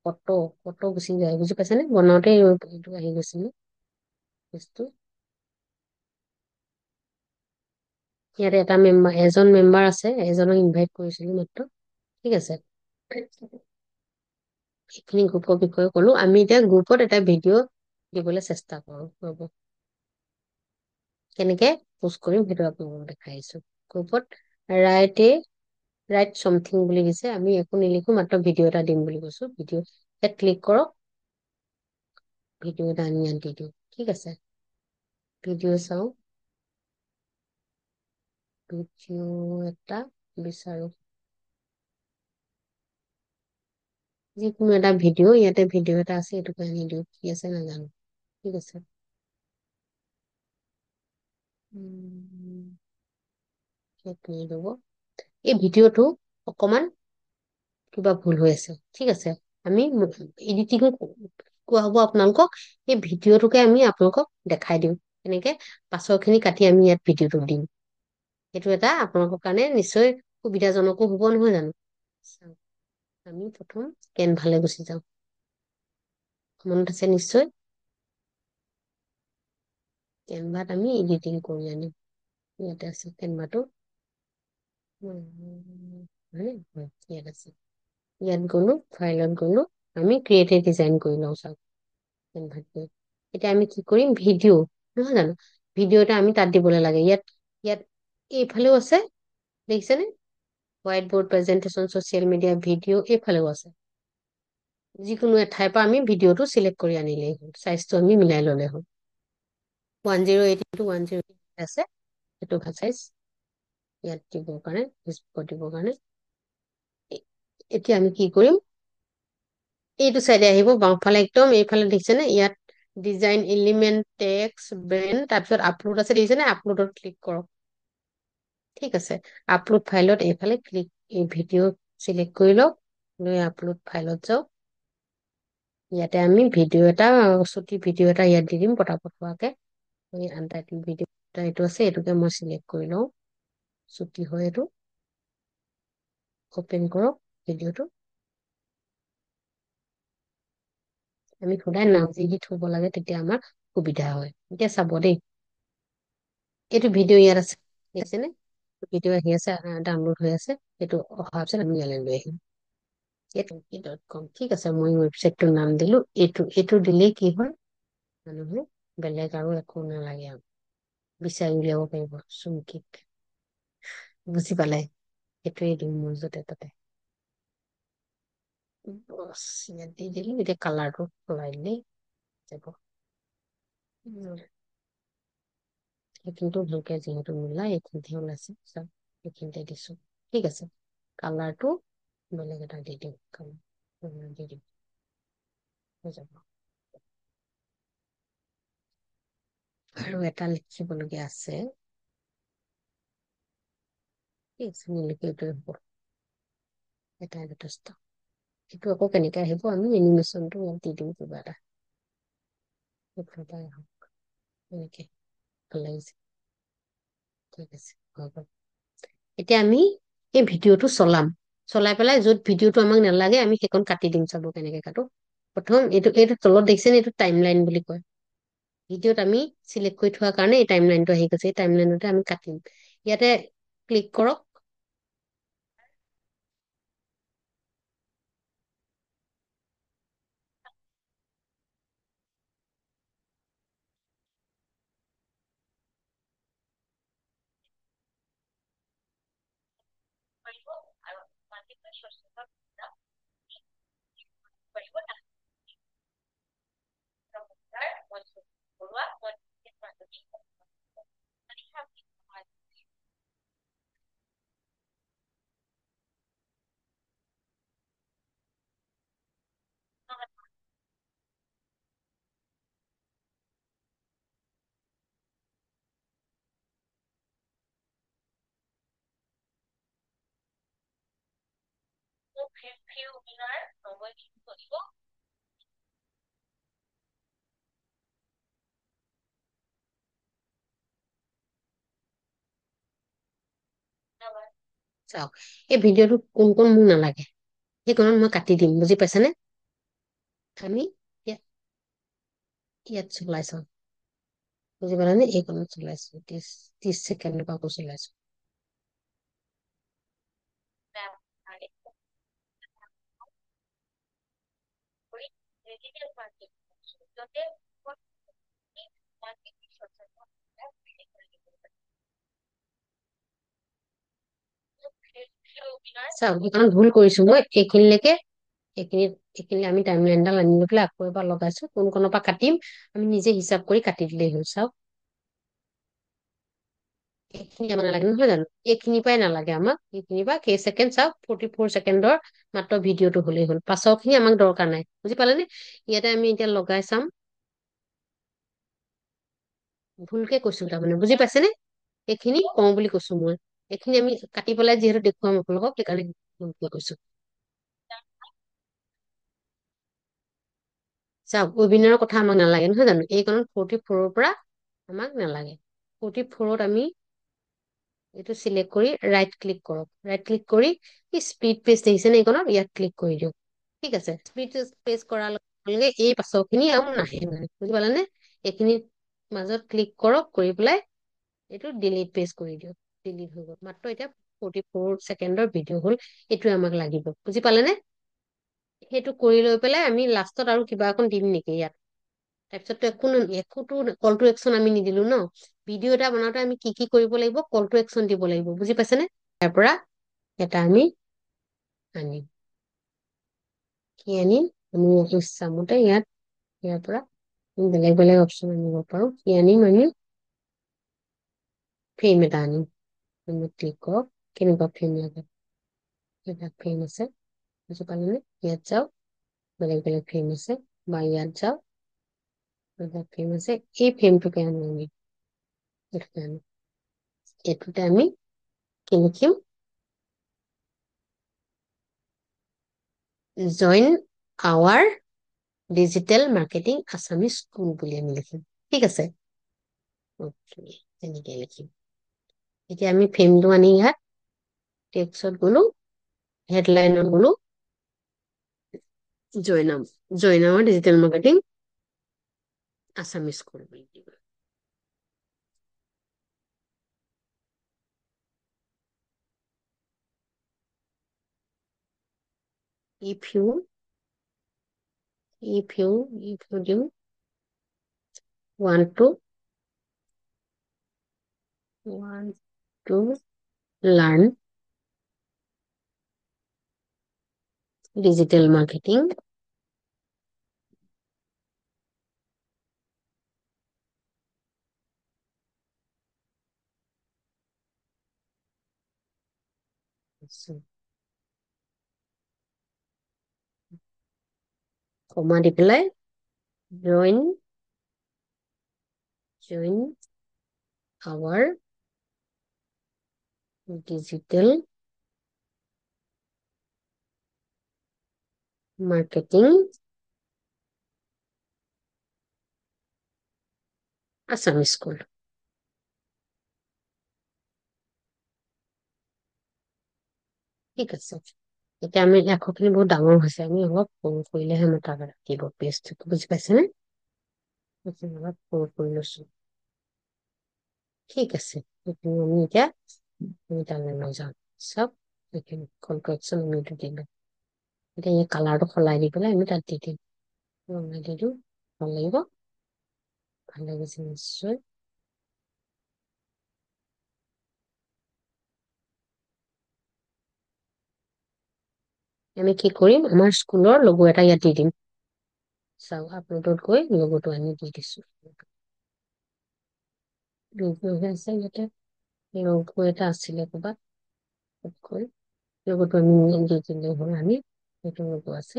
ফটো গুচি যায়, বুজি পাইছেনে? বনাওতে এইটো আহি গৈছিলে বস্তু। ইয়াত এটা মেম্বাৰ, এজন মেম্বাৰ আছে, এজনক ইনভাইট কৰিছিলো মাত্ৰ, ঠিক আছে? এইখিনি গ্ৰুপৰ বিষয়ে কলো। আমি এতিয়া গ্ৰুপত এটা ভিডিঅ' দিবলৈ চেষ্টা কৰো, ৰ'ব। কেনেকে পোষ্ট কৰিম সেইটো আপোনালোকক দেখাই আহিছো। গ্ৰুপত ৰাইট এ ৰাইট চামথিং বুলি দিছে, আমি একো নিলিখো, মাত্ৰ ভিডিঅ' এটা দিম বুলি কৈছো। ভিডিঅ' ইয়াত ক্লিক কৰক, ভিডিঅ' এটা আমি ইয়াত দি দিওঁ। ঠিক আছে, ভিডিঅ' চাওঁ, ভিডিঅ' এটা বিচাৰো, যিকোনো এটা ভিডিঅ', ইয়াতে ভিডিঅ' এটা আছে, এইটোকে আনি দিওঁ, কি আছে নাজানো। ঠিক আছে, সেইটোৱে দিব। এই ভিডিঅ'টো অকমান কিবা ভুল হৈ আছে। ঠিক আছে, আমি এডিটিং কোৱা হ'ব আপোনালোকক, এই ভিডিঅ'টোকে আমি আপোনালোকক দেখাই দিওঁ এনেকে, পাছৰ খিনি কাটি আমি ইয়াত ভিডিঅ'টো দিম। সেইটো এটা আপোনালোকৰ কাৰণে নিশ্চয় সুবিধাজনকো হ'ব, নহয় জানো? চাওক, আমি প্ৰথম কেনভালে গুচি যাওঁ। মনত আছে নিশ্চয়, কেনভাত আমি এডিটিং কৰি আনিম। ইয়াতে আছে কেনভাটো, ইয়াত আছে। ইয়াত গলো, ফাইলত গলো, আমি ক্ৰিয়েট এ ডিজাইন কৰি লওঁ। চাওক, কেনভাত গৈ এতিয়া আমি কি কৰিম, ভিডিঅ' নহয় জানো, ভিডিঅ' এটা আমি তাত দিবলৈ লাগে। ইয়াত ইয়াত এইফালেও আছে, দেখিছেনে? White board, presentation, social media, video' এইফালেও আছে। যিকোনো এঠাইৰ পৰা আমি ভিডিঅ'টো চিলেক্ট কৰি আনিলেই হ'ল, চাইজটো আমি মিলাই ললে হ'ল। 1080 x 1080 আছে, সেইটো ভাল চাইজ ইয়াত দিবৰ কাৰণে, ফেচবুকত দিবৰ কাৰণে। এতিয়া আমি কি কৰিম, এইটো চাইডে আহিব, বাওঁফালে একদম এইফালে দেখিছেনে, ইয়াত ডিজাইন এলিমেন্ট, টেক্স, ব্ৰেণ্ড, তাৰপিছত আপলোড আছে, দেখিছেনে? আপলোডত ক্লিক কৰক। ঠিক আছে, আপলোড ফাইলত এইফালে ক্লিক, এই ভিডিঅ' চিলেক্ট কৰি লওক, লৈ আপলোড ফাইলত যাওক। ইয়াতে আমি ভিডিঅ' এটা, ছুটি ভিডিঅ' এটা ইয়াত দি দিম, পটাপট হোৱাকে। এই আনটাইটেল ভিডিঅ' এটা এইটো আছে, এইটোকে মই চিলেক্ট কৰি লওঁ, ছুটি হয় এইটো। অপেন কৰক ভিডিঅ'টো। আমি সদায় নাম দি থব লাগে, তেতিয়া আমাৰ সুবিধা হয়। এতিয়া চাব দেই, এইটো ভিডিঅ' ইয়াত আছে, দেখিছেনে? ভিডিঅ' আহি আছে, ডাউনলোড হৈ আছে। সেইটো অহাৰ পিছত আমি ইয়ালৈ লৈ আহিম। com, ঠিক আছে, মই ৱেবচাইটটোৰ নাম দিলো এইটো। এইটো দিলেই কি হয়, মানুহে বেলেগ আৰু একো নালাগে আৰু বিচাৰি উলিয়াব পাৰিব চুমকিক। বুজি পালে? সেইটোৱে দিম মোৰ য'তে ত'তে। বছ, ইয়াত দি দিলো, এতিয়া কালাৰটো সলাই দিলেই যাব। কিন্তু ভালকে যিহেতু নোলাই, এইখিনিতে ওলাইছে, চব এইখিনিতে দিছো। ঠিক আছে, কালাৰটো বেলেগ এটা দি দিম, কালাৰ দি দিম, হৈ যাব। আৰু এটা লিখিবলগীয়া আছে, ঠিক আছে, নিলিখি এইটোৱে হ'ব, এটাই যথেষ্ট। এইটো আকৌ কেনেকে আহিব, আমি এনিমেশ্যনটো ইয়াত দি দিম কিবা এটা, হওক এনেকে, ভাল লাগিছে। ঠিক আছে, হৈ গ'ল। এতিয়া আমি এই ভিডিঅ'টো চলাম, চলাই পেলাই য'ত ভিডিঅ'টো আমাক নালাগে আমি সেইখন কাটি দিম। চাব কেনেকে কাটো। প্ৰথম এইটো তলত দেখিছে নে, এইটো টাইম লাইন বুলি কয়। ভিডিঅ'ত আমি চিলেক্ট কৰি থোৱাৰ কাৰণে এই টাইম লাইনটো আহি গৈছে, এই টাইম লাইনতে আমি কাটিম। ইয়াতে ক্লিক কৰক, চাওক এই ভিডিঅ'টো কোন কোন মোক নালাগে, সেইকণত মই কাটি দিম। বুজি পাইছেনে? আমি ইয়াত ইয়াত চলাই চাওঁ, বুজি পালানে? এইকণত চলাইছো, 30 ছেকেণ্ডৰ পৰা আকৌ চলাইছো। চাওক কাৰণ ভুল কৰিছো মই এইখিনিলৈকে। এইখিনি আমি টাইমলাইনডাল আনি লৈ পেলাই আকৌ এবাৰ লগাইছো, কোন কোনৰ পৰা কাটিম আমি নিজে হিচাপ কৰি কাটি দিলেই হ'ল। চাওক এইখিনি আমাৰ নালাগে নহয় জানো, এইখিনিৰ পৰাই নালাগে আমাক, এইখিনিৰ পৰা কেই ছেকেণ্ড চাওক 44 ছেকেণ্ডৰ মাত্ৰ ভিডিঅ'টো হলেই হ'ল, পাছৰ খিনি আমাক দৰকাৰ নাই। বুজি পালেনে? ইয়াতে আমি এতিয়া লগাই চাম। ভুলকে কৈছো তাৰমানে, বুজি পাইছেনে? এইখিনি কওঁ বুলি কৈছো মই, এইখিনি আমি কাটি পেলাই যিহেতু দেখুৱাম আপোনালোকক সেইকাৰণে ভুলকে কৈছো। চাওক ৱেবিনাৰৰ কথা আমাক নালাগে নহয় জানো, এইকণত 44-ৰ পৰা আমাক নালাগে। 44-ত আমি এইটো চিলেক্ট কৰি ৰাইট ক্লিক কৰক, ৰাইট ক্লিক কৰি স্পীড পেজ দেখিছে নে এইকণত, ইয়াত ক্লিক কৰি দিয়ক। ঠিক আছে, স্পীড পেজ কৰাৰ লগে লগে এই পাছৰ খিনি আৰু নাহে মানে, বুজি পালে নে? এইখিনি মাজত ক্লিক কৰক, কৰি পেলাই এইটো ডিলিট পেজ কৰি দিয়ক, ডিলিট হৈ গ'ল। মাত্ৰ এতিয়া 44 ছেকেণ্ডৰ ভিডিঅ' হ'ল, এইটোৱে আমাক লাগিব। বুজি পালে নে? সেইটো কৰি লৈ পেলাই আমি লাষ্টত আৰু কিবা এখন দিম নেকি ইয়াত? তাৰপিছত একোতো কল টু একচন আমি নিদিলো ন। ভিডিঅ' এটা বনাওঁতে আমি কি কি কৰিব লাগিব, কল টু একচন দিব লাগিব। বুজি পাইছেনে? তাৰ পৰা এটা আমি আনিম। কি আনিম? আমি ইচ্ছামতে ইয়াৰ পৰা বেলেগ বেলেগ অপচন আনিব পাৰো। কি আনিম আমি? ফ্ৰেম এটা আনিম। ক্লিক কৰক, কেনেকুৱা ফ্ৰেম লাগে। এটা ফ্ৰেম আছে, বুজি পালেনে? ইয়াত যাওক, বেলেগ বেলেগ ফ্ৰেম আছে, বা ইয়াত যাওক, বেলেগ ফ্ৰেম আছে। এই ফ্ৰেমটোকে আনো আমি, এইটোকে আনো। এইটোতে আমি কি লিখিম? Join our digital marketing Assamese school বুলি আমি লিখিম। ঠিক আছে, অকে, তেনেকে লিখিম। এতিয়া আমি ফ্ৰেমটো আনি ইয়াত টেক্সট গলো, হেডলাইনত গলো, join our digital marketing Assamese school বুলি দিম। if you if you do want to learn digital marketing, কমা দি পেলাই join our digital marketing Assamese school. ঠিক আছে, এতিয়া আমি আখৰখিনি বহুত ডাঙৰ হৈছে, আমি অলপ সৰু কৰিলেহে আমাৰ তাত ৰাখিব পেজটো। বুজি পাইছেনে? অলপ সৰু কৰি লৈছো। ঠিক আছে, এইখিনি আমি এতিয়া তালৈ লৈ যাম। চাওক এইখিনি কল টু একচন আমি এইটো দিলো। এতিয়া এই কালাৰটো সলাই দি পেলাই আমি তাত দি দিম। ৰঙা দি দিওঁ, ভাল লাগিব, ভাল লাগিছে নিশ্চয়। আমি কি কৰিম, আমাৰ স্কুলৰ লগো এটা ইয়াত দি দিম। চাওক আপলোডত গৈ লগোটো আমি দি দিছো। লগো আছে ইয়াতে, লগো এটা আছিলে ক'ৰবাত, লগোটো আমি দি দিলে হ'ল। আমি সেইটো লগো আছে,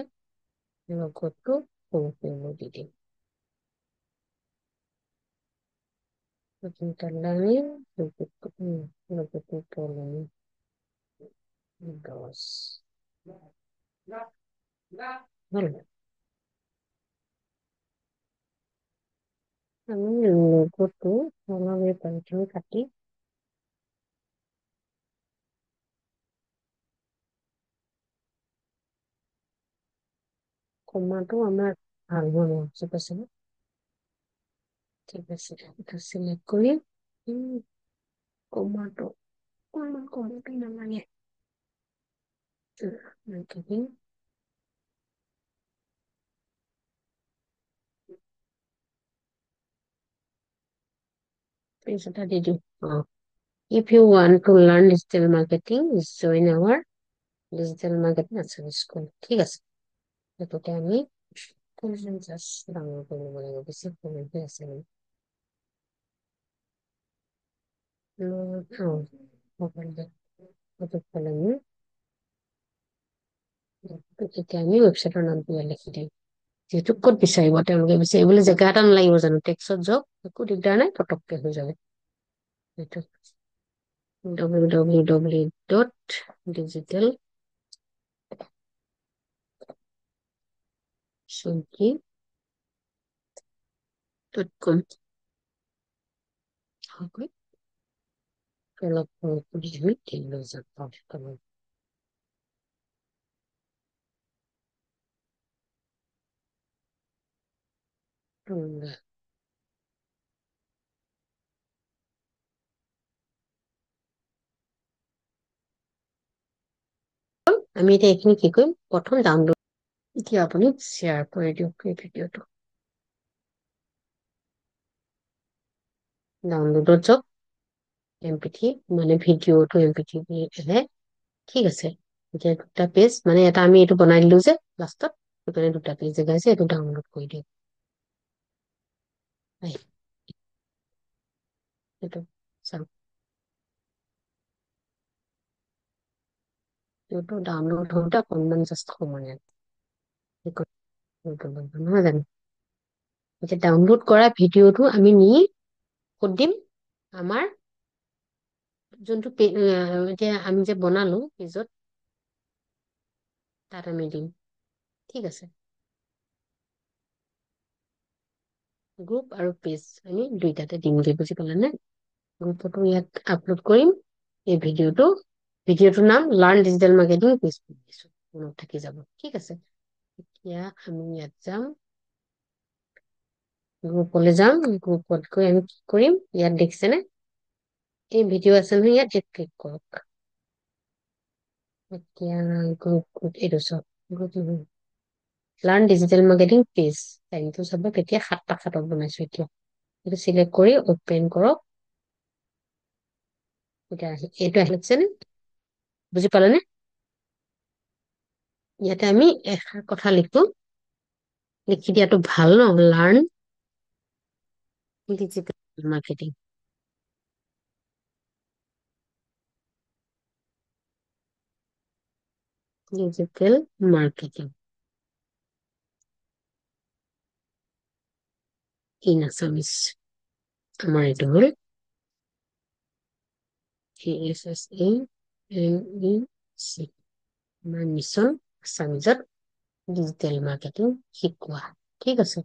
লগোটো সৰু সৰু দি দিম। লগোটো তললৈ 10 হ'ল। আমি লগোটো অলপ এই পানীখিনি কাটি কমাটো আমাৰ ভাল হোৱা নাই, বুজি পাইছেনে? ঠিক আছে, এটা চিলেক্ট কৰি কমাটো কমাটো নালাগে, মাৰ্কেটিং পেজ এটা দি দিওঁ। If you want to learn digital marketing, join our digital marketing Assamese school, ঠিক আছে। সেইটোতে আমি জাষ্ট ডাউনলোড কৰিব লাগিব, বেছি সৰু হৈ আছে মানে। সেইটো ফালে আমি এতিয়া আমি ৱেবছাইটৰ নামটো ইয়াত লিখি দিম। যিহেতু ক'ত বিচাৰিব তেওঁলোকে, বিচাৰিবলৈ জেগা এটা নালাগিব জানো, টেক্সট যাওক, একো দিগদাৰ নাই, পটককে হৈ যাব। এইটো www.digitalchunky.com। অলপ সুধি আমি লৈ যাম। আমি এতিয়া এইখিনি কি কৰিম, প্ৰথম ডাউনলোড। এতিয়া আপুনি শ্বেয়াৰ কৰি দিয়ক এই ভিডিঅ'টো। ডাউনলোডত যাওক, MP3 মানে ভিডিঅ'টো MP3 আহে, ঠিক আছে। এতিয়া দুটা পেজ, মানে এটা আমি এইটো বনাই দিলো যে লাষ্টত, সেইকাৰণে দুটা পেজ দেখাইছে, এইটো ডাউনলোড কৰি দিয়ক। এইটো চাওক, এইটো ডাউনলোড হওঁতে অকণমান জাষ্ট সময় লাগে। নহয় জানো? এতিয়া ডাউনলোড কৰা ভিডিঅ'টো আমি নি ক'ত দিম, আমাৰ যোনটো এতিয়া আমি যে বনালো পেজত, তাত আমি দিম, ঠিক আছে। গ্ৰুপ আৰু পেজ আমি দুইটাতে দিমগে, বুজি পালে নে? গ্ৰুপতো ইয়াত আপলোড কৰিম এই ভিডিঅ'টোৰ নাম লাৰ্ণ ডিজিটেল মাৰ্কেটিং পেজ দিছো, মনত থাকি যাব, ঠিক আছে। এতিয়া আমি ইয়াত যাম, গ্ৰুপলৈ যাম, গ্ৰুপত গৈ আমি কি কৰিম, ইয়াত দেখিছেনে এই ভিডিঅ' আছে নহয়, ইয়াত ক্লিক কৰক। এতিয়া গ্ৰুপ এইটো চাওক, group learn digital marketing page, টাইমটো চাব কেতিয়া, 7:07 বনাইছো এতিয়া। এইটো চিলেক্ট কৰি অপেন কৰক। এতিয়া এইটো আহিছেনে, বুজি পালেনে? ইয়াতে আমি এষাৰ কথা লিখো, লিখি দিয়াটো ভাল ন, learn digital marketing. Digital marketing in Assamese. আমাৰ এইটো হ'ল ASSAMEC, আমাৰ মিছন আছামিজত ডিজিটেল মাৰ্কেটিং শিকোৱা, ঠিক আছে।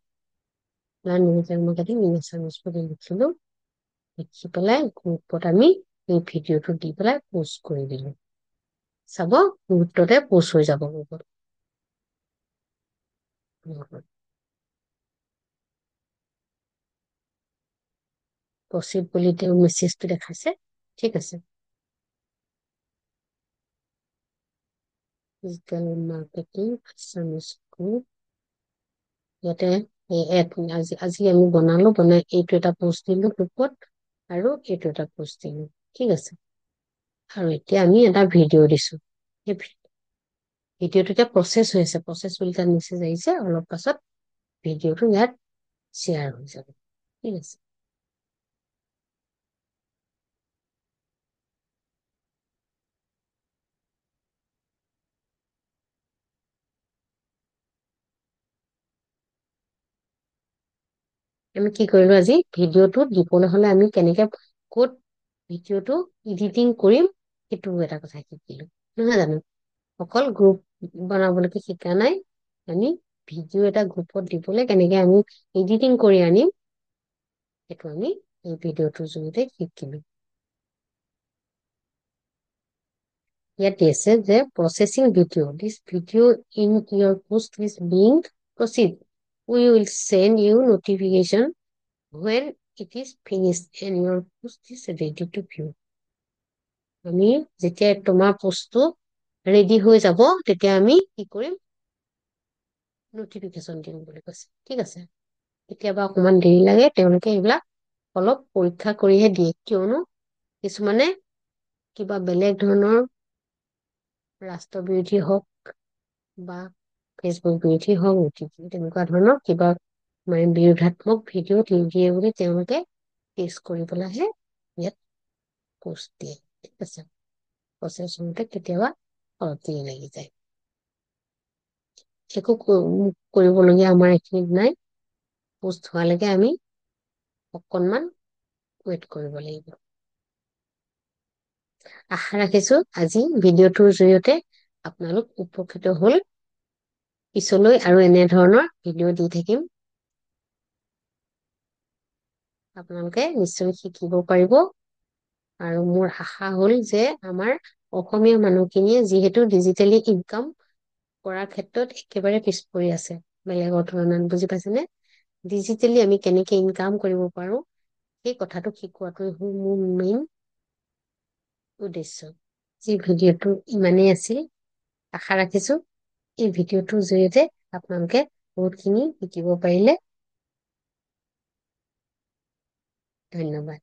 Learn digital marketing in Assamese বুলি লিখিলো, লিখি পেলাই গ্ৰুপত আমি এই ভিডিঅ'টো দি পেলাই পোষ্ট কৰি দিলো। চাব মুহূৰ্ততে পোষ্ট হৈ যাব গ্ৰুপত। প্ৰচিড বুলি তেওঁ মেছেজটো দেখাইছে, ঠিক আছে। ডিজিটেল মাৰ্কেটিং আছামিজ গ্ৰুপ, ইয়াতে আজি আমি বনাই এইটো এটা পোষ্ট দিলো গ্ৰুপত, আৰু এইটো এটা পোষ্ট দিলো, ঠিক আছে। আৰু এতিয়া আমি এটা ভিডিঅ' দিছো, সেই ভিডিঅ'টো এতিয়া প্ৰচেছ হৈ আছে, প্ৰচেছ বুলি তাত মেছেজ আহিছে, অলপ পাছত ভিডিঅ'টো ইয়াত শ্বেয়াৰ হৈ যাব, ঠিক আছে। আমি কি কৰিলো, আজি ভিডিঅ'টো দিবলৈ হলে আমি কেনেকে ক'ত ভিডিঅ'টো এডিটিং কৰিম, সেইটো এটা কথা শিকিলো, নহয় জানো? অকল গ্ৰুপ বনাবলৈকে শিকা নাই, আমি ভিডিঅ' এটা গ্ৰুপত দিবলৈ কেনেকে আমি এডিটিং কৰি আনিম, সেইটো আমি এই ভিডিঅ'টোৰ জৰিয়তে শিকিলো। ইয়াত দিছে যে processing video', this video' in your post is being processed, we will send you notification when it is finished and your post is ready to view। আমি যেতিয়া তোমাৰ পোষ্টটো ৰেডি হৈ যাব, তেতিয়া আমি কি কৰিম, নটিফিকেশ্যন দিম বুলি কৈছে, ঠিক আছে। কেতিয়াবা অকমান দেৰি লাগে, তেওঁলোকে এইবিলাক অলপ পৰীক্ষা কৰিহে দিয়ে, কিয়নো কিছুমানে কিবা বেলেগ ধৰণৰ ৰাষ্ট্ৰবিৰোধী হওক বা ফেচবুক বিৰোধী হওক, তেনেকুৱা ধৰণৰ কিবা মানে বিৰোধাত্মক ভিডিঅ' দি দিয়ে বুলি তেওঁলোকে কেছ কৰি পেলাইহে ইয়াত পোষ্ট দিয়ে। ঠিক আছে, প্ৰচেছতে কেতিয়াবা অলপ দেৰি লাগি যায়। একো কৰিবলগীয়া আমাৰ এইখিনিত নাই। পোষ্ট হোৱালৈকে আমি অকণমান ৱেইট কৰিব লাগিব। আশা ৰাখিছো আজি ভিডিঅ'টোৰ জৰিয়তে আপোনালোক উপকৃত হ'ল। পিছলৈ আৰু এনেধৰণৰ ভিডিঅ' দি থাকিম, আপোনালোকে নিশ্চয় শিকিব পাৰিব। আৰু মোৰ আশা হ'ল যে আমাৰ অসমীয়া মানুহখিনিয়ে যিহেতু ডিজিটেলি ইনকাম কৰাৰ ক্ষেত্ৰত একেবাৰে পিছ পৰি আছে বেলেগৰ তুলনাত, বুজি পাইছেনে? ডিজিটেলি আমি কেনেকে ইনকাম কৰিব পাৰো সেই কথাটো শিকোৱাটোৱে হ'ল মোৰ মেইন উদ্দেশ্য। যি ভিডিঅ'টো ইমানেই আছিল। আশা ৰাখিছো এই ভিডিঅ'টোৰ জৰিয়তে আপোনালোকে বহুতখিনি শিকিব পাৰিলে। ধন্যবাদ।